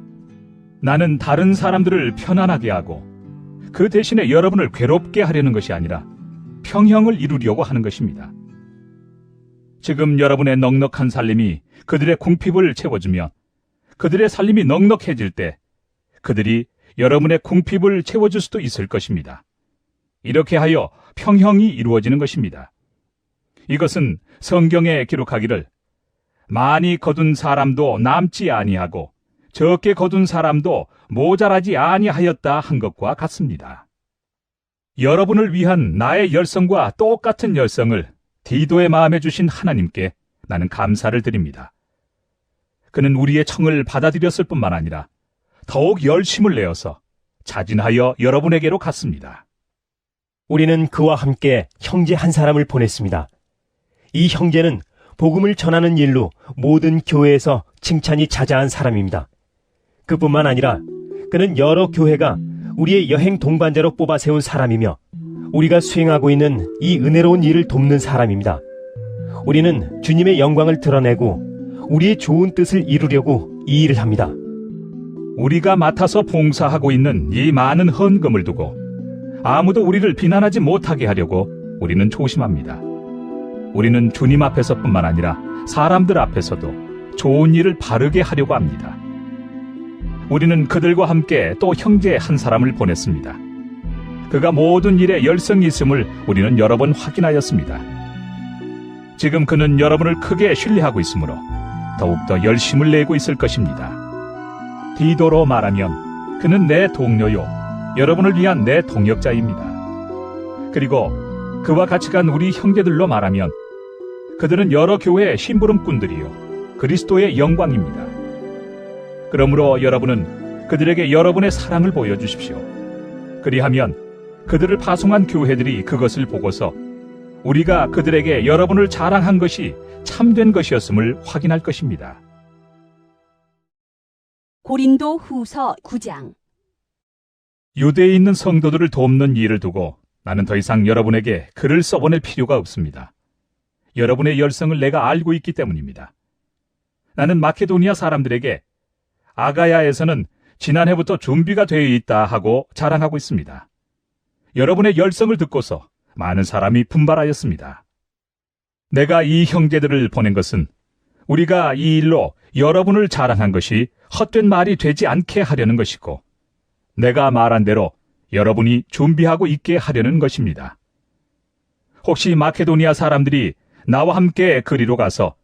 Speaker 2: 나는 다른 사람들을 편안하게 하고 그 대신에 여러분을 괴롭게 하려는 것이 아니라 평형을 이루려고 하는 것입니다. 지금 여러분의 넉넉한 살림이 그들의 궁핍을 채워주면 그들의 살림이 넉넉해질 때 그들이 여러분의 궁핍을 채워줄 수도 있을 것입니다. 이렇게 하여 평형이 이루어지는 것입니다. 이것은 성경에 기록하기를 많이 거둔 사람도 남지 아니하고 적게 거둔 사람도 모자라지 아니하였다 한 것과 같습니다. 여러분을 위한 나의 열성과 똑같은 열성을 디도의 마음에 주신 하나님께 나는 감사를 드립니다. 그는 우리의 청을 받아들였을 뿐만 아니라 더욱 열심을 내어서 자진하여 여러분에게로 갔습니다.
Speaker 3: 우리는 그와 함께 형제 한 사람을 보냈습니다. 이 형제는 복음을 전하는 일로 모든 교회에서 칭찬이 자자한 사람입니다. 그뿐만 아니라 그는 여러 교회가 우리의 여행 동반자로 뽑아 세운 사람이며 우리가 수행하고 있는 이 은혜로운 일을 돕는 사람입니다. 우리는 주님의 영광을 드러내고 우리의 좋은 뜻을 이루려고 이 일을 합니다.
Speaker 2: 우리가 맡아서 봉사하고 있는 이 많은 헌금을 두고 아무도 우리를 비난하지 못하게 하려고 우리는 조심합니다. 우리는 주님 앞에서뿐만 아니라 사람들 앞에서도 좋은 일을 바르게 하려고 합니다. 우리는 그들과 함께 또 형제 한 사람을 보냈습니다. 그가 모든 일에 열성이 있음을 우리는 여러 번 확인하였습니다. 지금 그는 여러분을 크게 신뢰하고 있으므로 더욱더 열심을 내고 있을 것입니다. 디도로 말하면 그는 내 동료요, 여러분을 위한 내 동역자입니다. 그리고 그와 같이 간 우리 형제들로 말하면 그들은 여러 교회의 심부름꾼들이요, 그리스도의 영광입니다. 그러므로 여러분은 그들에게 여러분의 사랑을 보여주십시오. 그리하면 그들을 파송한 교회들이 그것을 보고서 우리가 그들에게 여러분을 자랑한 것이 참된 것이었음을 확인할 것입니다.
Speaker 1: 고린도 후서 9장.
Speaker 2: 유대에 있는 성도들을 돕는 일을 두고 나는 더 이상 여러분에게 글을 써보낼 필요가 없습니다. 여러분의 열성을 내가 알고 있기 때문입니다. 나는 마케도니아 사람들에게 아가야에서는 지난해부터 준비가 되어 있다 하고 자랑하고 있습니다. 여러분의 열성을 듣고서 많은 사람이 분발하였습니다. 내가 이 형제들을 보낸 것은 우리가 이 일로 여러분을 자랑한 것이 헛된 말이 되지 않게 하려는 것이고, 내가 말한 대로 여러분이 준비하고 있게 하려는 것입니다. 혹시 마케도니아 사람들이 나와 함께 그리로 가서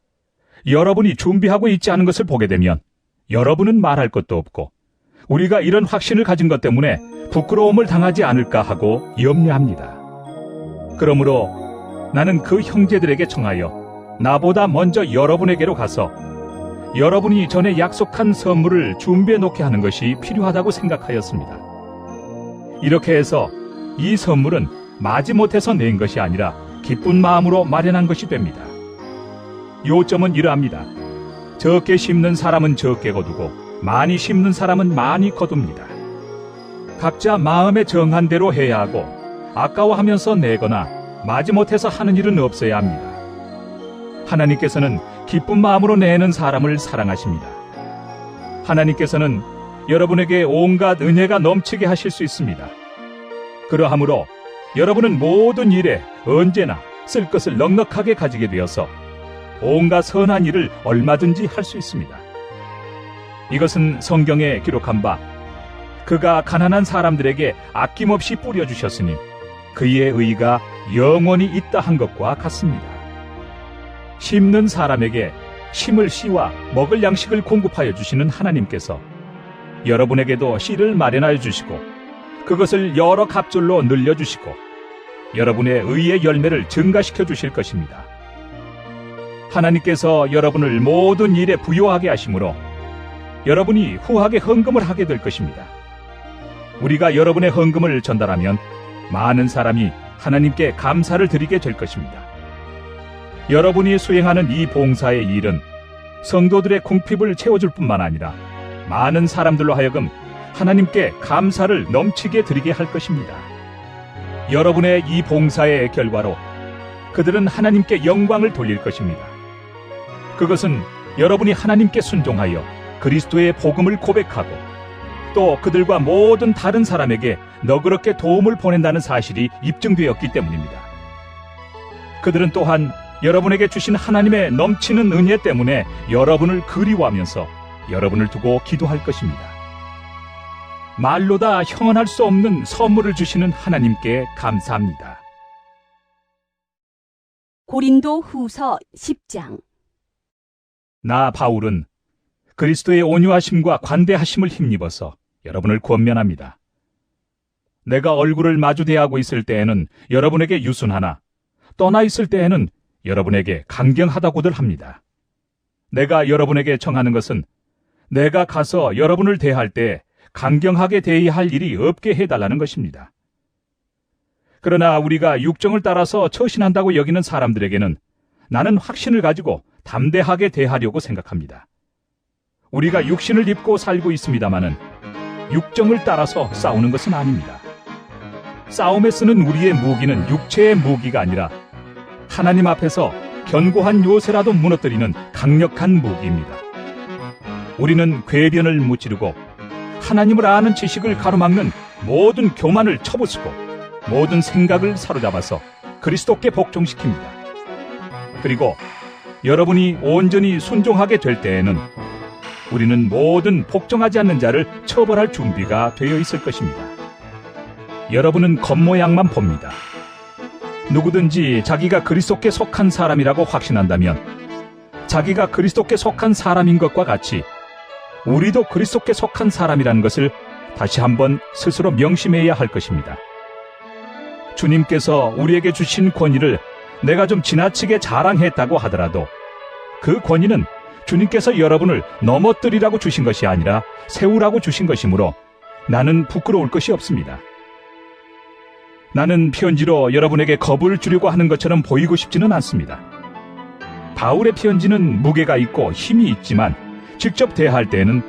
Speaker 2: 여러분이 준비하고 있지 않은 것을 보게 되면 여러분은 말할 것도 없고 우리가 이런 확신을 가진 것 때문에 부끄러움을 당하지 않을까 하고 염려합니다. 그러므로 나는 그 형제들에게 청하여 나보다 먼저 여러분에게로 가서 여러분이 전에 약속한 선물을 준비해 놓게 하는 것이 필요하다고 생각하였습니다. 이렇게 해서 이 선물은 마지못해서 낸 것이 아니라 기쁜 마음으로 마련한 것이 됩니다. 요점은 이러합니다. 적게 심는 사람은 적게 거두고 많이 심는 사람은 많이 거둡니다. 각자 마음에 정한 대로 해야 하고 아까워하면서 내거나 마지못해서 하는 일은 없어야 합니다. 하나님께서는 기쁜 마음으로 내는 사람을 사랑하십니다. 하나님께서는 여러분에게 온갖 은혜가 넘치게 하실 수 있습니다. 그러하므로 여러분은 모든 일에 언제나 쓸 것을 넉넉하게 가지게 되어서 온갖 선한 일을 얼마든지 할 수 있습니다. 이것은 성경에 기록한 바 그가 가난한 사람들에게 아낌없이 뿌려주셨으니 그의 의가 영원히 있다 한 것과 같습니다. 심는 사람에게 심을 씨와 먹을 양식을 공급하여 주시는 하나님께서 여러분에게도 씨를 마련하여 주시고 그것을 여러 갑절로 늘려주시고 여러분의 의의 열매를 증가시켜 주실 것입니다. 하나님께서 여러분을 모든 일에 부요하게 하심으로 여러분이 후하게 헌금을 하게 될 것입니다. 우리가 여러분의 헌금을 전달하면 많은 사람이 하나님께 감사를 드리게 될 것입니다. 여러분이 수행하는 이 봉사의 일은 성도들의 궁핍을 채워줄 뿐만 아니라 많은 사람들로 하여금 하나님께 감사를 넘치게 드리게 할 것입니다. 여러분의 이 봉사의 결과로 그들은 하나님께 영광을 돌릴 것입니다. 그것은 여러분이 하나님께 순종하여 그리스도의 복음을 고백하고 또 그들과 모든 다른 사람에게 너그럽게 도움을 보낸다는 사실이 입증되었기 때문입니다. 그들은 또한 여러분에게 주신 하나님의 넘치는 은혜 때문에 여러분을 그리워하면서 여러분을 두고 기도할 것입니다. 말로 다 형언할 수 없는 선물을 주시는 하나님께 감사합니다.
Speaker 1: 고린도 후서 10장.
Speaker 2: 나 바울은 그리스도의 온유하심과 관대하심을 힘입어서 여러분을 권면합니다. 내가 얼굴을 마주 대하고 있을 때에는 여러분에게 유순하나 떠나 있을 때에는 여러분에게 강경하다고들 합니다. 내가 여러분에게 청하는 것은 내가 가서 여러분을 대할 때 강경하게 대해야 할 일이 없게 해달라는 것입니다. 그러나 우리가 육정을 따라서 처신한다고 여기는 사람들에게는 나는 확신을 가지고 담대하게 대하려고 생각합니다. 우리가 육신을 입고 살고 있습니다마는 육정을 따라서 싸우는 것은 아닙니다. 싸움에 쓰는 우리의 무기는 육체의 무기가 아니라 하나님 앞에서 견고한 요새라도 무너뜨리는 강력한 무기입니다. 우리는 궤변을 무찌르고 하나님을 아는 지식을 가로막는 모든 교만을 쳐부수고 모든 생각을 사로잡아서 그리스도께 복종시킵니다. 그리고 여러분이 온전히 순종하게 될 때에는 우리는 모든 복종하지 않는 자를 처벌할 준비가 되어 있을 것입니다. 여러분은 겉모양만 봅니다. 누구든지 자기가 그리스도께 속한 사람이라고 확신한다면 자기가 그리스도께 속한 사람인 것과 같이 우리도 그리스도께 속한 사람이라는 것을 다시 한번 스스로 명심해야 할 것입니다. 주님께서 우리에게 주신 권위를 내가 좀 지나치게 자랑했다고 하더라도 그 권위는 주님께서 여러분을 넘어뜨리라고 주신 것이 아니라 세우라고 주신 것이므로 나는 부끄러울 것이 없습니다. 나는 편지로 여러분에게 겁을 주려고 하는 것처럼 보이고 싶지는 않습니다. 바울의 편지는 무게가 있고 힘이 있지만 직접 대할 때에는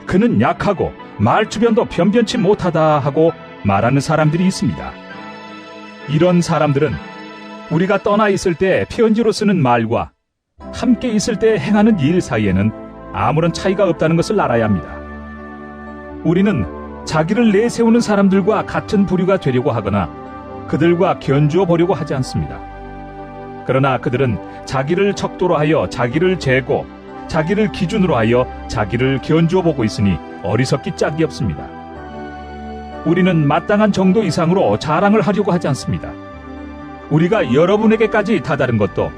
Speaker 2: 그는 약하고 말주변도 변변치 못하다 하고 말하는 사람들이 있습니다. 이런 사람들은 우리가 떠나 있을 때 편지로 쓰는 말과 함께 있을 때 행하는 일 사이에는 아무런 차이가 없다는 것을 알아야 합니다. 우리는 자기를 내세우는 사람들과 같은 부류가 되려고 하거나 그들과 견주어 보려고 하지 않습니다. 그러나 그들은 자기를 척도로 하여 자기를 재고 자기를 기준으로 하여 자기를 견주어 보고 있으니 어리석기 짝이 없습니다. 우리는 마땅한 정도 이상으로 자랑을 하려고 하지 않습니다. 우리가 여러분에게까지 다다른 것도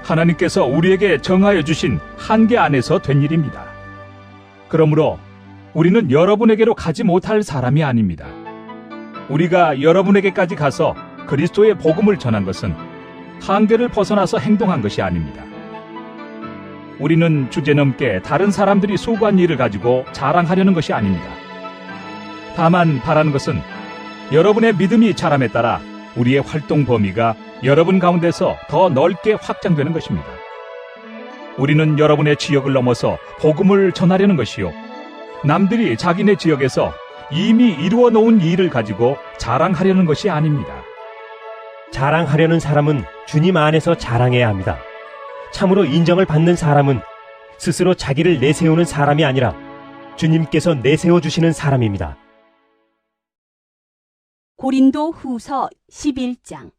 Speaker 2: 하나님께서 우리에게 정하여 주신 한계 안에서 된 일입니다. 그러므로 우리는 여러분에게로 가지 못할 사람이 아닙니다. 우리가 여러분에게까지 가서 그리스도의 복음을 전한 것은 한계를 벗어나서 행동한 것이 아닙니다. 우리는 주제넘게 다른 사람들이 수고한 일을 가지고 자랑하려는 것이 아닙니다. 다만 바라는 것은 여러분의 믿음이 자람에 따라 우리의 활동 범위가 여러분 가운데서 더 넓게 확장되는 것입니다. 우리는 여러분의 지역을 넘어서 복음을 전하려는 것이요, 남들이 자기네 지역에서 이미 이루어 놓은 일을 가지고 자랑하려는 것이 아닙니다.
Speaker 3: 자랑하려는 사람은 주님 안에서 자랑해야 합니다. 참으로 인정을 받는 사람은 스스로 자기를 내세우는 사람이 아니라 주님께서 내세워 주시는 사람입니다.
Speaker 1: 고린도 후서 11장.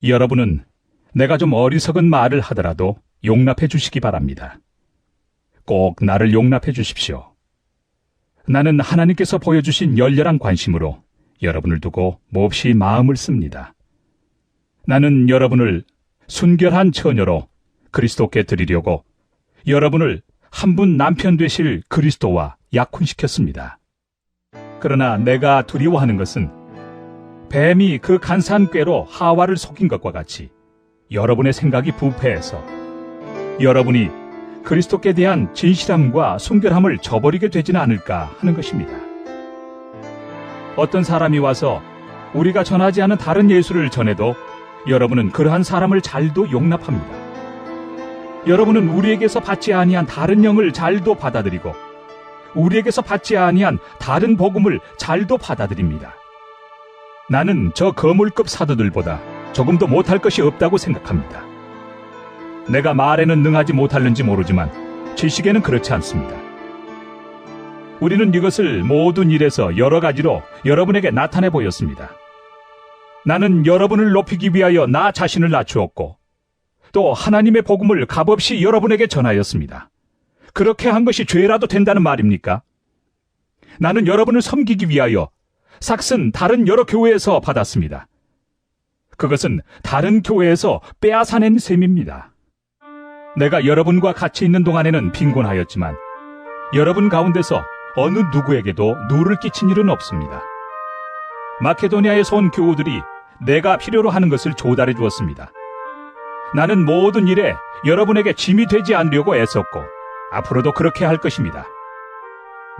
Speaker 2: 여러분은 내가 좀 어리석은 말을 하더라도 용납해 주시기 바랍니다. 꼭 나를 용납해 주십시오. 나는 하나님께서 보여주신 열렬한 관심으로 여러분을 두고 몹시 마음을 씁니다. 나는 여러분을 순결한 처녀로 그리스도께 드리려고 여러분을 한 분 남편 되실 그리스도와 약혼시켰습니다. 그러나 내가 두려워하는 것은 뱀이 그 간사한 꾀로 하와를 속인 것과 같이 여러분의 생각이 부패해서 여러분이 그리스도께 대한 진실함과 순결함을 저버리게 되지는 않을까 하는 것입니다. 어떤 사람이 와서 우리가 전하지 않은 다른 예수를 전해도 여러분은 그러한 사람을 잘도 용납합니다. 여러분은 우리에게서 받지 아니한 다른 영을 잘도 받아들이고 우리에게서 받지 아니한 다른 복음을 잘도 받아들입니다. 나는 저 거물급 사도들보다 조금도 못할 것이 없다고 생각합니다. 내가 말에는 능하지 못할는지 모르지만 지식에는 그렇지 않습니다. 우리는 이것을 모든 일에서 여러 가지로 여러분에게 나타내 보였습니다. 나는 여러분을 높이기 위하여 나 자신을 낮추었고 또 하나님의 복음을 값없이 여러분에게 전하였습니다. 그렇게 한 것이 죄라도 된다는 말입니까? 나는 여러분을 섬기기 위하여 삭슨 다른 여러 교회에서 받았습니다. 그것은 다른 교회에서 빼앗아낸 셈입니다. 내가 여러분과 같이 있는 동안에는 빈곤하였지만 여러분 가운데서 어느 누구에게도 누를 끼친 일은 없습니다. 마케도니아에서 온 교우들이 내가 필요로 하는 것을 조달해 주었습니다. 나는 모든 일에 여러분에게 짐이 되지 않으려고 애썼고 앞으로도 그렇게 할 것입니다.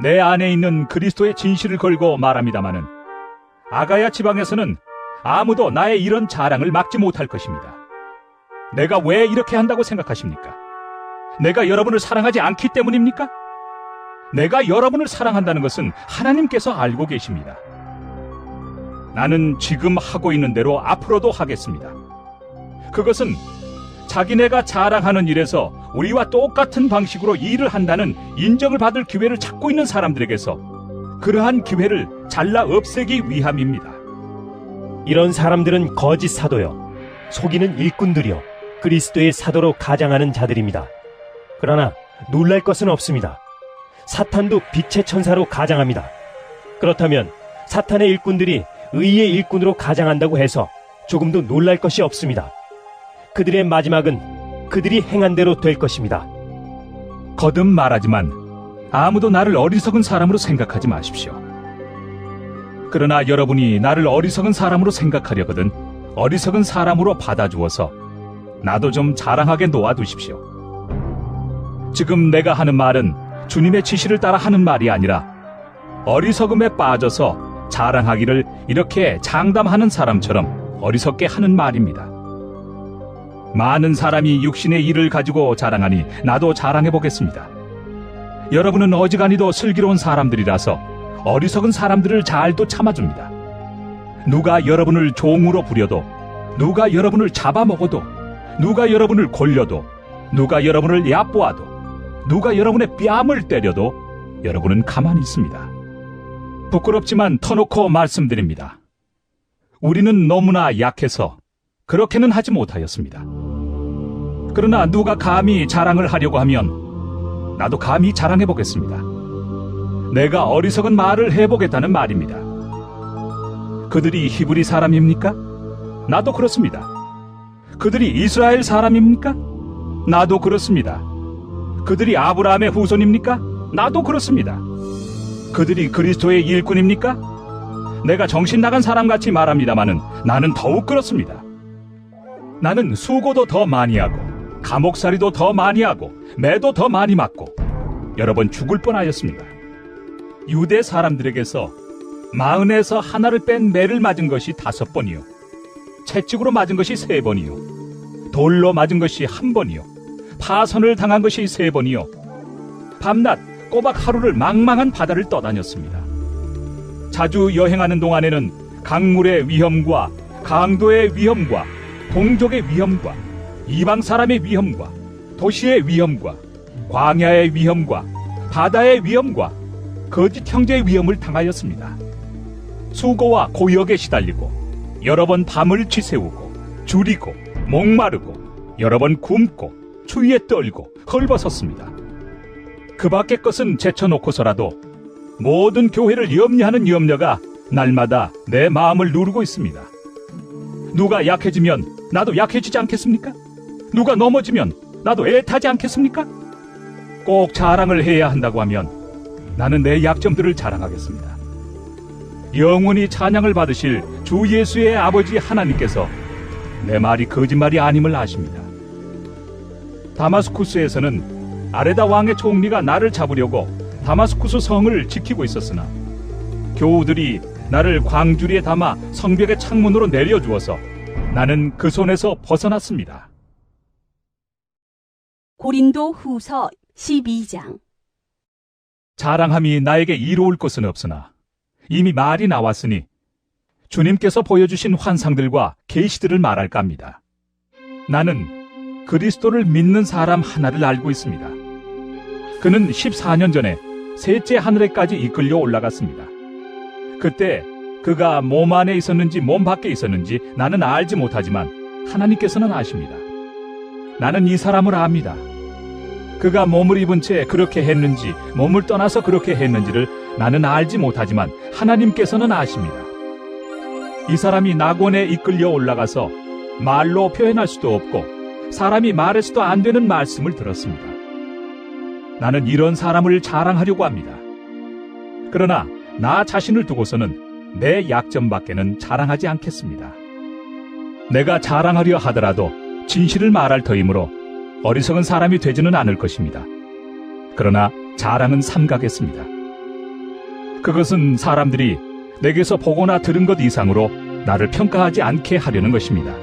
Speaker 2: 내 안에 있는 그리스도의 진실을 걸고 말합니다마는 아가야 지방에서는 아무도 나의 이런 자랑을 막지 못할 것입니다. 내가 왜 이렇게 한다고 생각하십니까? 내가 여러분을 사랑하지 않기 때문입니까? 내가 여러분을 사랑한다는 것은 하나님께서 알고 계십니다. 나는 지금 하고 있는 대로 앞으로도 하겠습니다. 그것은 자기네가 자랑하는 일에서 우리와 똑같은 방식으로 일을 한다는 인정을 받을 기회를 찾고 있는 사람들에게서 그러한 기회를 잘라 없애기 위함입니다.
Speaker 3: 이런 사람들은 거짓 사도요, 속이는 일꾼들이요, 그리스도의 사도로 가장하는 자들입니다. 그러나 놀랄 것은 없습니다. 사탄도 빛의 천사로 가장합니다. 그렇다면 사탄의 일꾼들이 의의 일꾼으로 가장한다고 해서 조금도 놀랄 것이 없습니다. 그들의 마지막은 그들이 행한 대로 될 것입니다.
Speaker 2: 거듭 말하지만 아무도 나를 어리석은 사람으로 생각하지 마십시오. 그러나 여러분이 나를 어리석은 사람으로 생각하려거든 어리석은 사람으로 받아주어서 나도 좀 자랑하게 놓아두십시오. 지금 내가 하는 말은 주님의 지시를 따라 하는 말이 아니라 어리석음에 빠져서 자랑하기를 이렇게 장담하는 사람처럼 어리석게 하는 말입니다. 많은 사람이 육신의 일을 가지고 자랑하니 나도 자랑해 보겠습니다. 여러분은 어지간히도 슬기로운 사람들이라서 어리석은 사람들을 잘도 참아줍니다. 누가 여러분을 종으로 부려도, 누가 여러분을 잡아먹어도, 누가 여러분을 골려도, 누가 여러분을 얕보아도, 누가 여러분의 뺨을 때려도 여러분은 가만히 있습니다. 부끄럽지만 터놓고 말씀드립니다. 우리는 너무나 약해서 그렇게는 하지 못하였습니다. 그러나 누가 감히 자랑을 하려고 하면 나도 감히 자랑해 보겠습니다. 내가 어리석은 말을 해보겠다는 말입니다. 그들이 히브리 사람입니까? 나도 그렇습니다. 그들이 이스라엘 사람입니까? 나도 그렇습니다. 그들이 아브라함의 후손입니까? 나도 그렇습니다. 그들이 그리스도의 일꾼입니까? 내가 정신 나간 사람같이 말합니다마는 나는 더욱 그렇습니다. 나는 수고도 더 많이 하고 감옥살이도 더 많이 하고 매도 더 많이 맞고 여러 번 죽을 뻔하였습니다. 유대 사람들에게서 마흔에서 하나를 뺀 매를 맞은 것이 5번이요, 채찍으로 맞은 것이 3번이요, 돌로 맞은 것이 1번이요, 파선을 당한 것이 3번이요, 밤낮 꼬박 하루를 망망한 바다를 떠다녔습니다. 자주 여행하는 동안에는 강물의 위험과 강도의 위험과 동족의 위험과 이방 사람의 위험과 도시의 위험과 광야의 위험과 바다의 위험과 거짓 형제의 위험을 당하였습니다. 수고와 고역에 시달리고 여러 번 밤을 지새우고 줄이고 목마르고 여러 번 굶고 추위에 떨고 헐벗었습니다. 그 밖의 것은 제쳐놓고서라도 모든 교회를 염려하는 염려가 날마다 내 마음을 누르고 있습니다. 누가 약해지면 나도 약해지지 않겠습니까? 누가 넘어지면 나도 애타지 않겠습니까? 꼭 자랑을 해야 한다고 하면 나는 내 약점들을 자랑하겠습니다. 영원히 찬양을 받으실 주 예수의 아버지 하나님께서 내 말이 거짓말이 아님을 아십니다. 다마스쿠스에서는 아레다 왕의 총리가 나를 잡으려고 다마스쿠스 성을 지키고 있었으나 교우들이 나를 광주리에 담아 성벽의 창문으로 내려주어서 나는 그 손에서 벗어났습니다.
Speaker 1: 고린도 후서 12장.
Speaker 2: 자랑함이 나에게 이로울 것은 없으나 이미 말이 나왔으니 주님께서 보여주신 환상들과 계시들을 말할까 합니다. 나는 그리스도를 믿는 사람 하나를 알고 있습니다. 그는 14년 전에 셋째 하늘에까지 이끌려 올라갔습니다. 그때 그가 몸 안에 있었는지 몸 밖에 있었는지 나는 알지 못하지만 하나님께서는 아십니다. 나는 이 사람을 압니다. 그가 몸을 입은 채 그렇게 했는지 몸을 떠나서 그렇게 했는지를 나는 알지 못하지만 하나님께서는 아십니다. 이 사람이 낙원에 이끌려 올라가서 말로 표현할 수도 없고 사람이 말해서도 안 되는 말씀을 들었습니다. 나는 이런 사람을 자랑하려고 합니다. 그러나 나 자신을 두고서는 내 약점밖에는 자랑하지 않겠습니다. 내가 자랑하려 하더라도 진실을 말할 터이므로 어리석은 사람이 되지는 않을 것입니다. 그러나 자랑은 삼가겠습니다. 그것은 사람들이 내게서 보거나 들은 것 이상으로 나를 평가하지 않게 하려는 것입니다.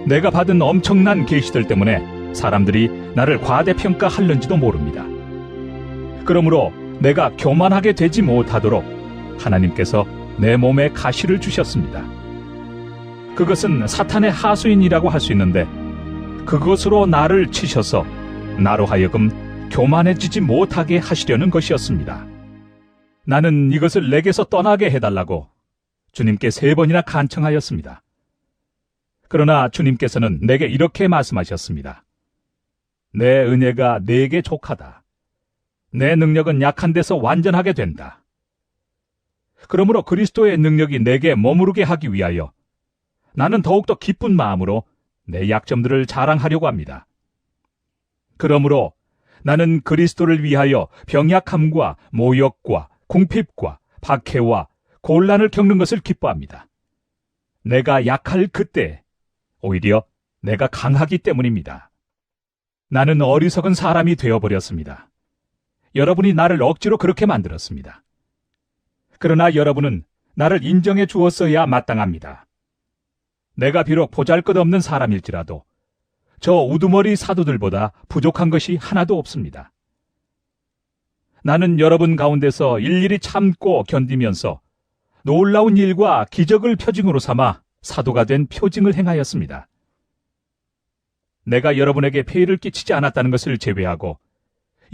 Speaker 2: 내가 받은 엄청난 계시들 때문에 사람들이 나를 과대평가할는지도 모릅니다. 그러므로 내가 교만하게 되지 못하도록 하나님께서 내 몸에 가시를 주셨습니다. 그것은 사탄의 하수인이라고 할 수 있는데 그것으로 나를 치셔서 나로 하여금 교만해지지 못하게 하시려는 것이었습니다. 나는 이것을 내게서 떠나게 해달라고 주님께 3번이나 간청하였습니다. 그러나 주님께서는 내게 이렇게 말씀하셨습니다. 내 은혜가 네게 족하다. 내 능력은 약한 데서 완전하게 된다. 그러므로 그리스도의 능력이 내게 머무르게 하기 위하여 나는 더욱더 기쁜 마음으로 내 약점들을 자랑하려고 합니다. 그러므로 나는 그리스도를 위하여 병약함과 모욕과 궁핍과 박해와 곤란을 겪는 것을 기뻐합니다. 내가 약할 그때 오히려 내가 강하기 때문입니다. 나는 어리석은 사람이 되어버렸습니다. 여러분이 나를 억지로 그렇게 만들었습니다. 그러나 여러분은 나를 인정해 주었어야 마땅합니다. 내가 비록 보잘것없는 사람일지라도 저 우두머리 사도들보다 부족한 것이 하나도 없습니다. 나는 여러분 가운데서 일일이 참고 견디면서 놀라운 일과 기적을 표징으로 삼아 사도가 된 표징을 행하였습니다. 내가 여러분에게 폐해를 끼치지 않았다는 것을 제외하고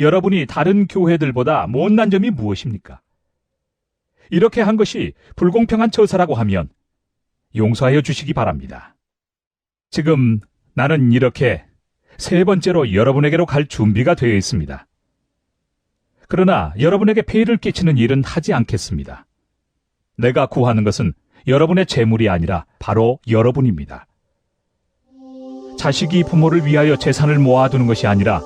Speaker 2: 여러분이 다른 교회들보다 못난 점이 무엇입니까? 이렇게 한 것이 불공평한 처사라고 하면 용서하여 주시기 바랍니다. 지금 나는 이렇게 세 번째로 여러분에게로 갈 준비가 되어 있습니다. 그러나 여러분에게 폐해를 끼치는 일은 하지 않겠습니다. 내가 구하는 것은 여러분의 재물이 아니라 바로 여러분입니다. 자식이 부모를 위하여 재산을 모아두는 것이 아니라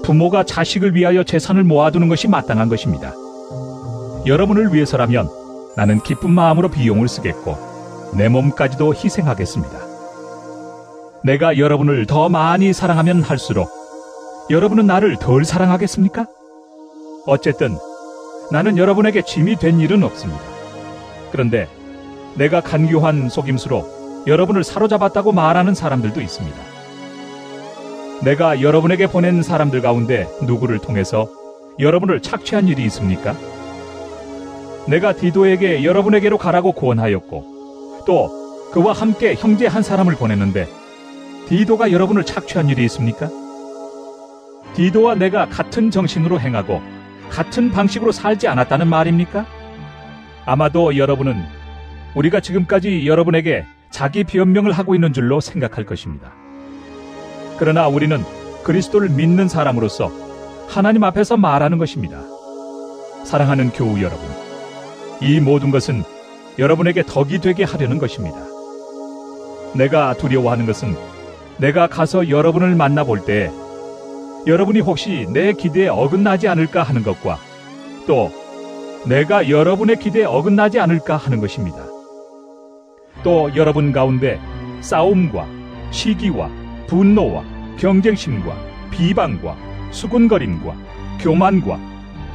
Speaker 2: 부모가 자식을 위하여 재산을 모아두는 것이 마땅한 것입니다. 여러분을 위해서라면 나는 기쁜 마음으로 비용을 쓰겠고 내 몸까지도 희생하겠습니다. 내가 여러분을 더 많이 사랑하면 할수록 여러분은 나를 덜 사랑하겠습니까? 어쨌든 나는 여러분에게 짐이 된 일은 없습니다. 그런데 내가 간교한 속임수로 여러분을 사로잡았다고 말하는 사람들도 있습니다. 내가 여러분에게 보낸 사람들 가운데 누구를 통해서 여러분을 착취한 일이 있습니까? 내가 디도에게 여러분에게로 가라고 고언하였고 또 그와 함께 형제 한 사람을 보냈는데 디도가 여러분을 착취한 일이 있습니까? 디도와 내가 같은 정신으로 행하고 같은 방식으로 살지 않았다는 말입니까? 아마도 여러분은 우리가 지금까지 여러분에게 자기 변명을 하고 있는 줄로 생각할 것입니다. 그러나 우리는 그리스도를 믿는 사람으로서 하나님 앞에서 말하는 것입니다. 사랑하는 교우 여러분, 이 모든 것은 여러분에게 덕이 되게 하려는 것입니다. 내가 두려워하는 것은 내가 가서 여러분을 만나볼 때 여러분이 혹시 내 기대에 어긋나지 않을까 하는 것과 또 내가 여러분의 기대에 어긋나지 않을까 하는 것입니다. 또 여러분 가운데 싸움과 시기와 분노와 경쟁심과 비방과 수군거림과 교만과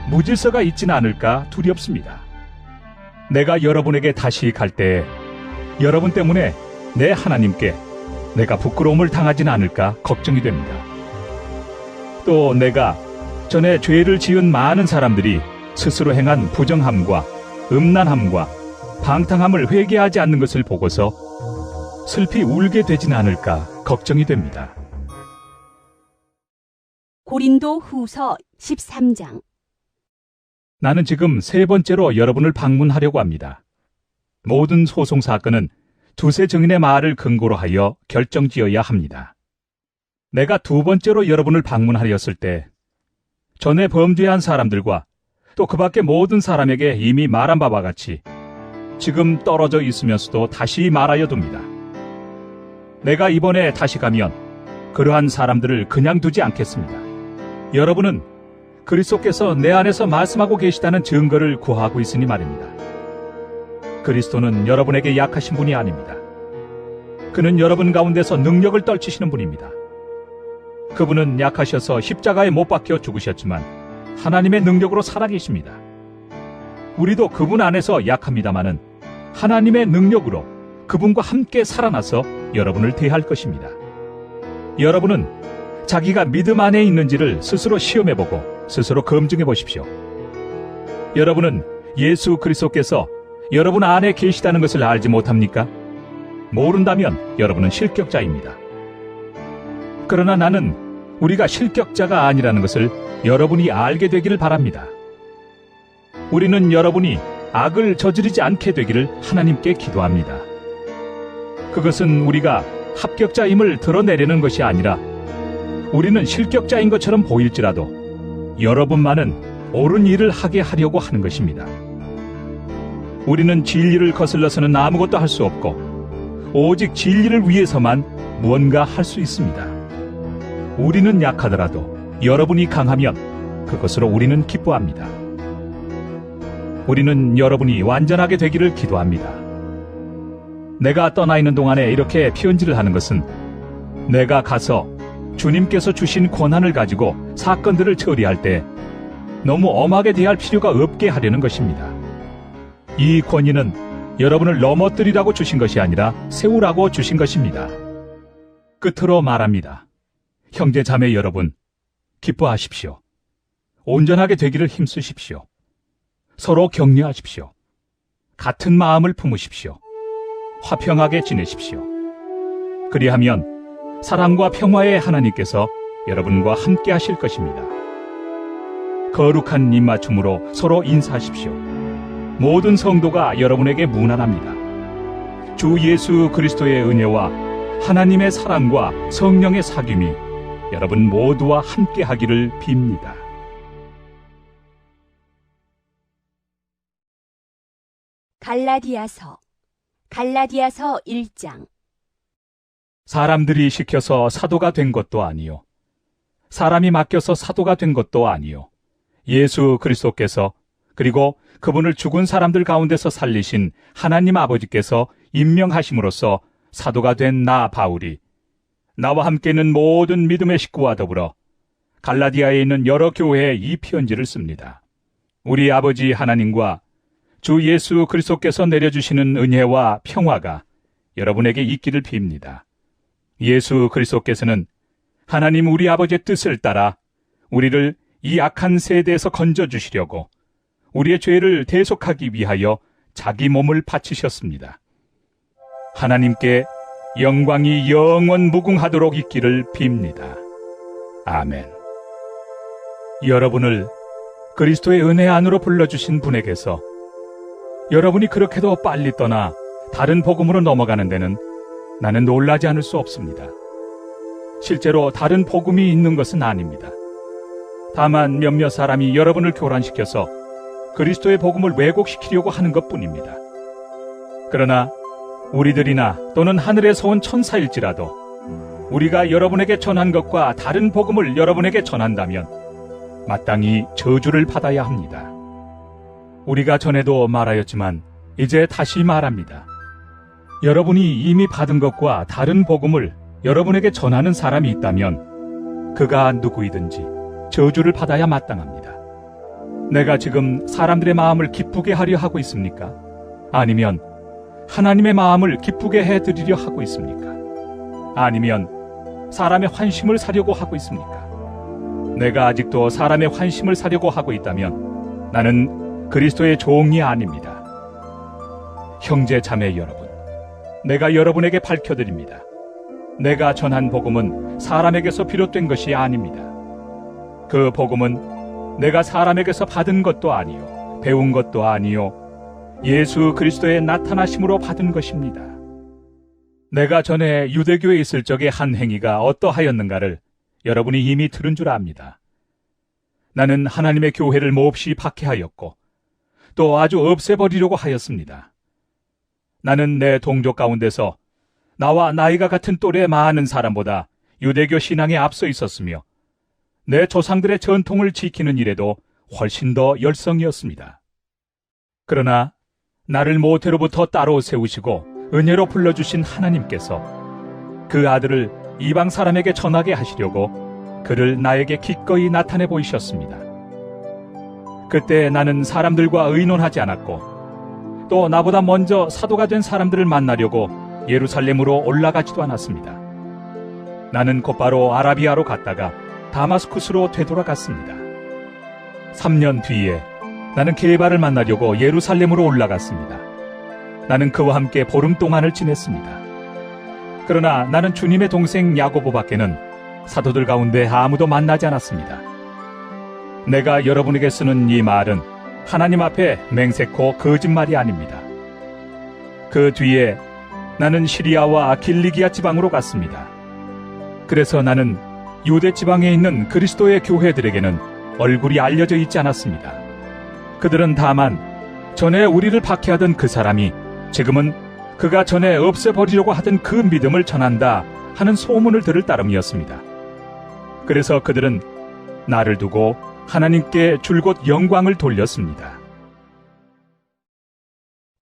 Speaker 2: 무질서가 있지는 않을까 두렵습니다. 내가 여러분에게 다시 갈 때 여러분 때문에 내 하나님께 내가 부끄러움을 당하지는 않을까 걱정이 됩니다. 또 내가 전에 죄를 지은 많은 사람들이 스스로 행한 부정함과 음란함과 방탕함을 회개하지 않는 것을 보고서 슬피 울게 되지는 않을까 걱정이 됩니다.
Speaker 1: 고린도 후서 13장.
Speaker 2: 나는 지금 세 번째로 여러분을 방문하려고 합니다. 모든 소송 사건은 두세 증인의 말을 근거로 하여 결정지어야 합니다. 내가 두 번째로 여러분을 방문하였을 때 전에 범죄한 사람들과 또 그 밖의 모든 사람에게 이미 말한 바와 같이 지금 떨어져 있으면서도 다시 말하여 둡니다. 내가 이번에 다시 가면 그러한 사람들을 그냥 두지 않겠습니다. 여러분은 그리스도께서 내 안에서 말씀하고 계시다는 증거를 구하고 있으니 말입니다. 그리스도는 여러분에게 약하신 분이 아닙니다. 그는 여러분 가운데서 능력을 떨치시는 분입니다. 그분은 약하셔서 십자가에 못 박혀 죽으셨지만 하나님의 능력으로 살아계십니다. 우리도 그분 안에서 약합니다마는 하나님의 능력으로 그분과 함께 살아나서 여러분을 대할 것입니다. 여러분은 자기가 믿음 안에 있는지를 스스로 시험해보고 스스로 검증해 보십시오. 여러분은 예수 그리스도께서 여러분 안에 계시다는 것을 알지 못합니까? 모른다면 여러분은 실격자입니다. 그러나 나는 우리가 실격자가 아니라는 것을 여러분이 알게 되기를 바랍니다. 우리는 여러분이 악을 저지르지 않게 되기를 하나님께 기도합니다. 그것은 우리가 합격자임을 드러내려는 것이 아니라 우리는 실격자인 것처럼 보일지라도 여러분만은 옳은 일을 하게 하려고 하는 것입니다. 우리는 진리를 거슬러서는 아무것도 할 수 없고 오직 진리를 위해서만 무언가 할 수 있습니다. 우리는 약하더라도 여러분이 강하면 그것으로 우리는 기뻐합니다. 우리는 여러분이 완전하게 되기를 기도합니다. 내가 떠나 있는 동안에 이렇게 편지를 하는 것은 내가 가서 주님께서 주신 권한을 가지고 사건들을 처리할 때 너무 엄하게 대할 필요가 없게 하려는 것입니다. 이 권위는 여러분을 넘어뜨리라고 주신 것이 아니라 세우라고 주신 것입니다. 끝으로 말합니다. 형제 자매 여러분, 기뻐하십시오. 온전하게 되기를 힘쓰십시오. 서로 격려하십시오. 같은 마음을 품으십시오. 화평하게 지내십시오. 그리하면 사랑과 평화의 하나님께서 여러분과 함께 하실 것입니다. 거룩한 입맞춤으로 서로 인사하십시오. 모든 성도가 여러분에게 문안합니다. 주 예수 그리스도의 은혜와 하나님의 사랑과 성령의 사귐이 여러분 모두와 함께 하기를 빕니다.
Speaker 1: 갈라디아서 1장.
Speaker 2: 사람들이 시켜서 사도가 된 것도 아니요, 사람이 맡겨서 사도가 된 것도 아니요, 예수 그리스도께서 그리고 그분을 죽은 사람들 가운데서 살리신 하나님 아버지께서 임명하심으로써 사도가 된 나 바울이 나와 함께는 모든 믿음의 식구와 더불어 갈라디아에 있는 여러 교회에 이 편지를 씁니다. 우리 아버지 하나님과 주 예수 그리스도께서 내려주시는 은혜와 평화가 여러분에게 있기를 빕니다. 예수 그리스도께서는 하나님 우리 아버지의 뜻을 따라 우리를 이 악한 세대에서 건져주시려고 우리의 죄를 대속하기 위하여 자기 몸을 바치셨습니다. 하나님께 영광이 영원 무궁하도록 있기를 빕니다. 아멘. 여러분을 그리스도의 은혜 안으로 불러주신 분에게서 여러분이 그렇게도 빨리 떠나 다른 복음으로 넘어가는 데는 나는 놀라지 않을 수 없습니다. 실제로 다른 복음이 있는 것은 아닙니다. 다만 몇몇 사람이 여러분을 교란시켜서 그리스도의 복음을 왜곡시키려고 하는 것뿐입니다. 그러나 우리들이나 또는 하늘에서 온 천사일지라도 우리가 여러분에게 전한 것과 다른 복음을 여러분에게 전한다면 마땅히 저주를 받아야 합니다. 우리가 전에도 말하였지만 이제 다시 말합니다. 여러분이 이미 받은 것과 다른 복음을 여러분에게 전하는 사람이 있다면 그가 누구이든지 저주를 받아야 마땅합니다. 내가 지금 사람들의 마음을 기쁘게 하려 하고 있습니까? 아니면 하나님의 마음을 기쁘게 해드리려 하고 있습니까? 아니면 사람의 환심을 사려고 하고 있습니까? 내가 아직도 사람의 환심을 사려고 하고 있다면 나는 그리스도의 종이 아닙니다. 형제 자매 여러분, 내가 여러분에게 밝혀드립니다. 내가 전한 복음은 사람에게서 비롯된 것이 아닙니다. 그 복음은 내가 사람에게서 받은 것도 아니요, 배운 것도 아니요, 예수 그리스도의 나타나심으로 받은 것입니다. 내가 전에 유대교에 있을 적의 한 행위가 어떠하였는가를 여러분이 이미 들은 줄 압니다. 나는 하나님의 교회를 몹시 박해하였고 또 아주 없애버리려고 하였습니다. 나는 내 동족 가운데서 나와 나이가 같은 또래 많은 사람보다 유대교 신앙에 앞서 있었으며 내 조상들의 전통을 지키는 일에도 훨씬 더 열성이었습니다. 그러나 나를 모태로부터 따로 세우시고 은혜로 불러주신 하나님께서 그 아들을 이방 사람에게 전하게 하시려고 그를 나에게 기꺼이 나타내 보이셨습니다. 그때 나는 사람들과 의논하지 않았고 또 나보다 먼저 사도가 된 사람들을 만나려고 예루살렘으로 올라가지도 않았습니다. 나는 곧바로 아라비아로 갔다가 다마스쿠스로 되돌아갔습니다. 3년 뒤에 나는 게바를 만나려고 예루살렘으로 올라갔습니다. 나는 그와 함께 보름 동안을 지냈습니다. 그러나 나는 주님의 동생 야고보밖에는 사도들 가운데 아무도 만나지 않았습니다. 내가 여러분에게 쓰는 이 말은 하나님 앞에 맹세코 거짓말이 아닙니다. 그 뒤에 나는 시리아와 길리기아 지방으로 갔습니다. 그래서 나는 유대 지방에 있는 그리스도의 교회들에게는 얼굴이 알려져 있지 않았습니다. 그들은 다만 전에 우리를 박해하던 그 사람이 지금은 그가 전에 없애버리려고 하던 그 믿음을 전한다 하는 소문을 들을 따름이었습니다. 그래서 그들은 나를 두고 하나님께 줄곧 영광을 돌렸습니다.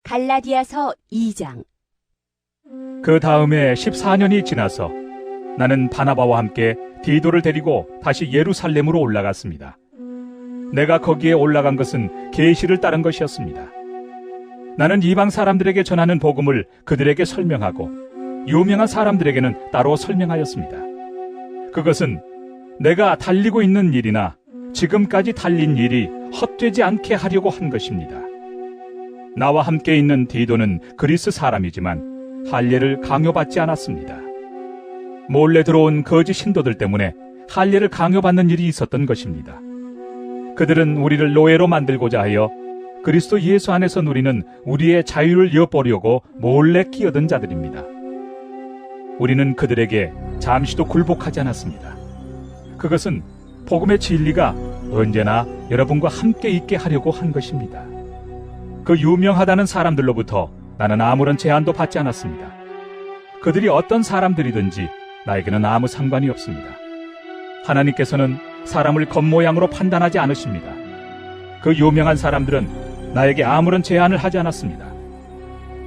Speaker 1: 갈라디아서 2장.
Speaker 2: 그 다음에 14년이 지나서 나는 바나바와 함께 디도를 데리고 다시 예루살렘으로 올라갔습니다. 내가 거기에 올라간 것은 계시를 따른 것이었습니다. 나는 이방 사람들에게 전하는 복음을 그들에게 설명하고 유명한 사람들에게는 따로 설명하였습니다. 그것은 내가 달리고 있는 일이나 지금까지 달린 일이 헛되지 않게 하려고 한 것입니다. 나와 함께 있는 디도는 그리스 사람이지만 할례를 강요받지 않았습니다. 몰래 들어온 거짓 신도들 때문에 할례를 강요받는 일이 있었던 것입니다. 그들은 우리를 노예로 만들고자 하여 그리스도 예수 안에서 누리는 우리의 자유를 엿보려고 몰래 끼어든 자들입니다. 우리는 그들에게 잠시도 굴복하지 않았습니다. 그것은 복음의 진리가 언제나 여러분과 함께 있게 하려고 한 것입니다. 그 유명하다는 사람들로부터 나는 아무런 제한도 받지 않았습니다. 그들이 어떤 사람들이든지 나에게는 아무 상관이 없습니다. 하나님께서는 사람을 겉모양으로 판단하지 않으십니다. 그 유명한 사람들은 나에게 아무런 제한을 하지 않았습니다.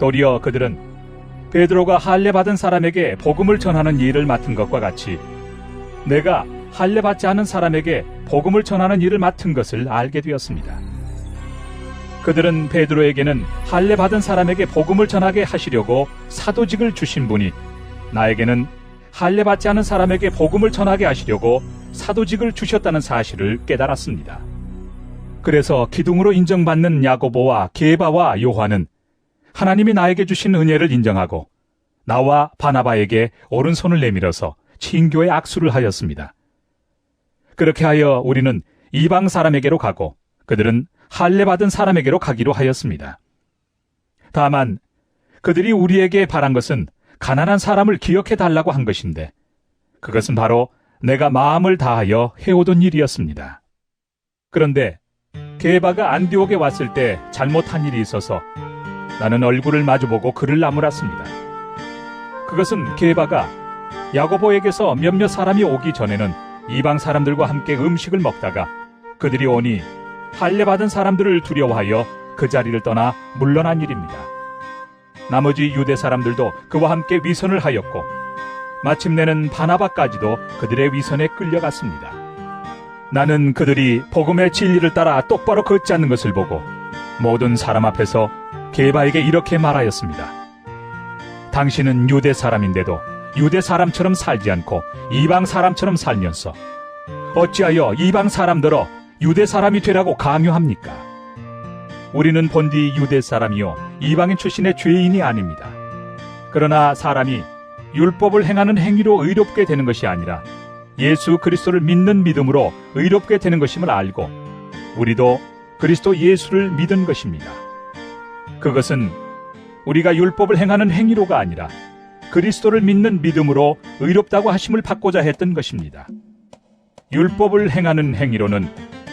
Speaker 2: 도리어 그들은 베드로가 할례 받은 사람에게 복음을 전하는 일을 맡은 것과 같이 내가 할례 받지 않은 사람에게 복음을 전하는 일을 맡은 것을 알게 되었습니다. 그들은 베드로에게는 할례 받은 사람에게 복음을 전하게 하시려고 사도직을 주신 분이 나에게는 할례 받지 않은 사람에게 복음을 전하게 하시려고 사도직을 주셨다는 사실을 깨달았습니다. 그래서 기둥으로 인정받는 야고보와 게바와 요한은 하나님이 나에게 주신 은혜를 인정하고 나와 바나바에게 오른손을 내밀어서 친교의 악수를 하였습니다. 그렇게 하여 우리는 이방 사람에게로 가고 그들은 할례 받은 사람에게로 가기로 하였습니다. 다만 그들이 우리에게 바란 것은 가난한 사람을 기억해 달라고 한 것인데 그것은 바로 내가 마음을 다하여 해오던 일이었습니다. 그런데 게바가 안디옥에 왔을 때 잘못한 일이 있어서 나는 얼굴을 마주보고 그를 나무랐습니다. 그것은 게바가 야고보에게서 몇몇 사람이 오기 전에는 이방 사람들과 함께 음식을 먹다가 그들이 오니 할례 받은 사람들을 두려워하여 그 자리를 떠나 물러난 일입니다. 나머지 유대 사람들도 그와 함께 위선을 하였고 마침내는 바나바까지도 그들의 위선에 끌려갔습니다. 나는 그들이 복음의 진리를 따라 똑바로 걷지 않는 것을 보고 모든 사람 앞에서 게바에게 이렇게 말하였습니다. 당신은 유대 사람인데도 유대 사람처럼 살지 않고 이방 사람처럼 살면서 어찌하여 이방 사람들어 유대 사람이 되라고 강요합니까? 우리는 본디 유대 사람이요 이방인 출신의 죄인이 아닙니다. 그러나 사람이 율법을 행하는 행위로 의롭게 되는 것이 아니라 예수 그리스도를 믿는 믿음으로 의롭게 되는 것임을 알고 우리도 그리스도 예수를 믿은 것입니다. 그것은 우리가 율법을 행하는 행위로가 아니라 그리스도를 믿는 믿음으로 의롭다고 하심을 받고자 했던 것입니다. 율법을 행하는 행위로는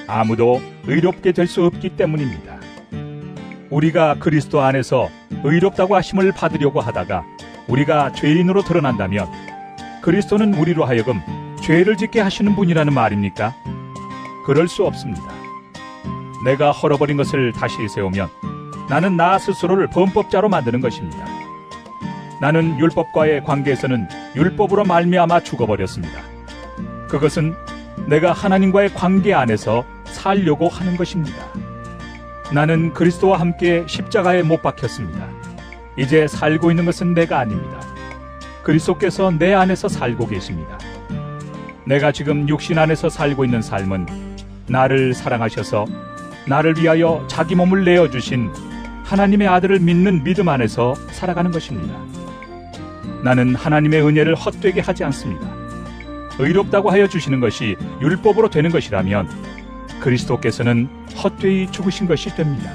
Speaker 2: 아무도 의롭게 될 수 없기 때문입니다. 우리가 그리스도 안에서 의롭다고 하심을 받으려고 하다가 우리가 죄인으로 드러난다면 그리스도는 우리로 하여금 죄를 짓게 하시는 분이라는 말입니까? 그럴 수 없습니다. 내가 헐어버린 것을 다시 세우면 나는 나 스스로를 범법자로 만드는 것입니다. 나는 율법과의 관계에서는 율법으로 말미암아 죽어버렸습니다. 그것은 내가 하나님과의 관계 안에서 살려고 하는 것입니다. 나는 그리스도와 함께 십자가에 못 박혔습니다. 이제 살고 있는 것은 내가 아닙니다. 그리스도께서 내 안에서 살고 계십니다. 내가 지금 육신 안에서 살고 있는 삶은 나를 사랑하셔서 나를 위하여 자기 몸을 내어주신 하나님의 아들을 믿는 믿음 안에서 살아가는 것입니다. 나는 하나님의 은혜를 헛되게 하지 않습니다. 의롭다고 하여 주시는 것이 율법으로 되는 것이라면 그리스도께서는 헛되이 죽으신 것이 됩니다.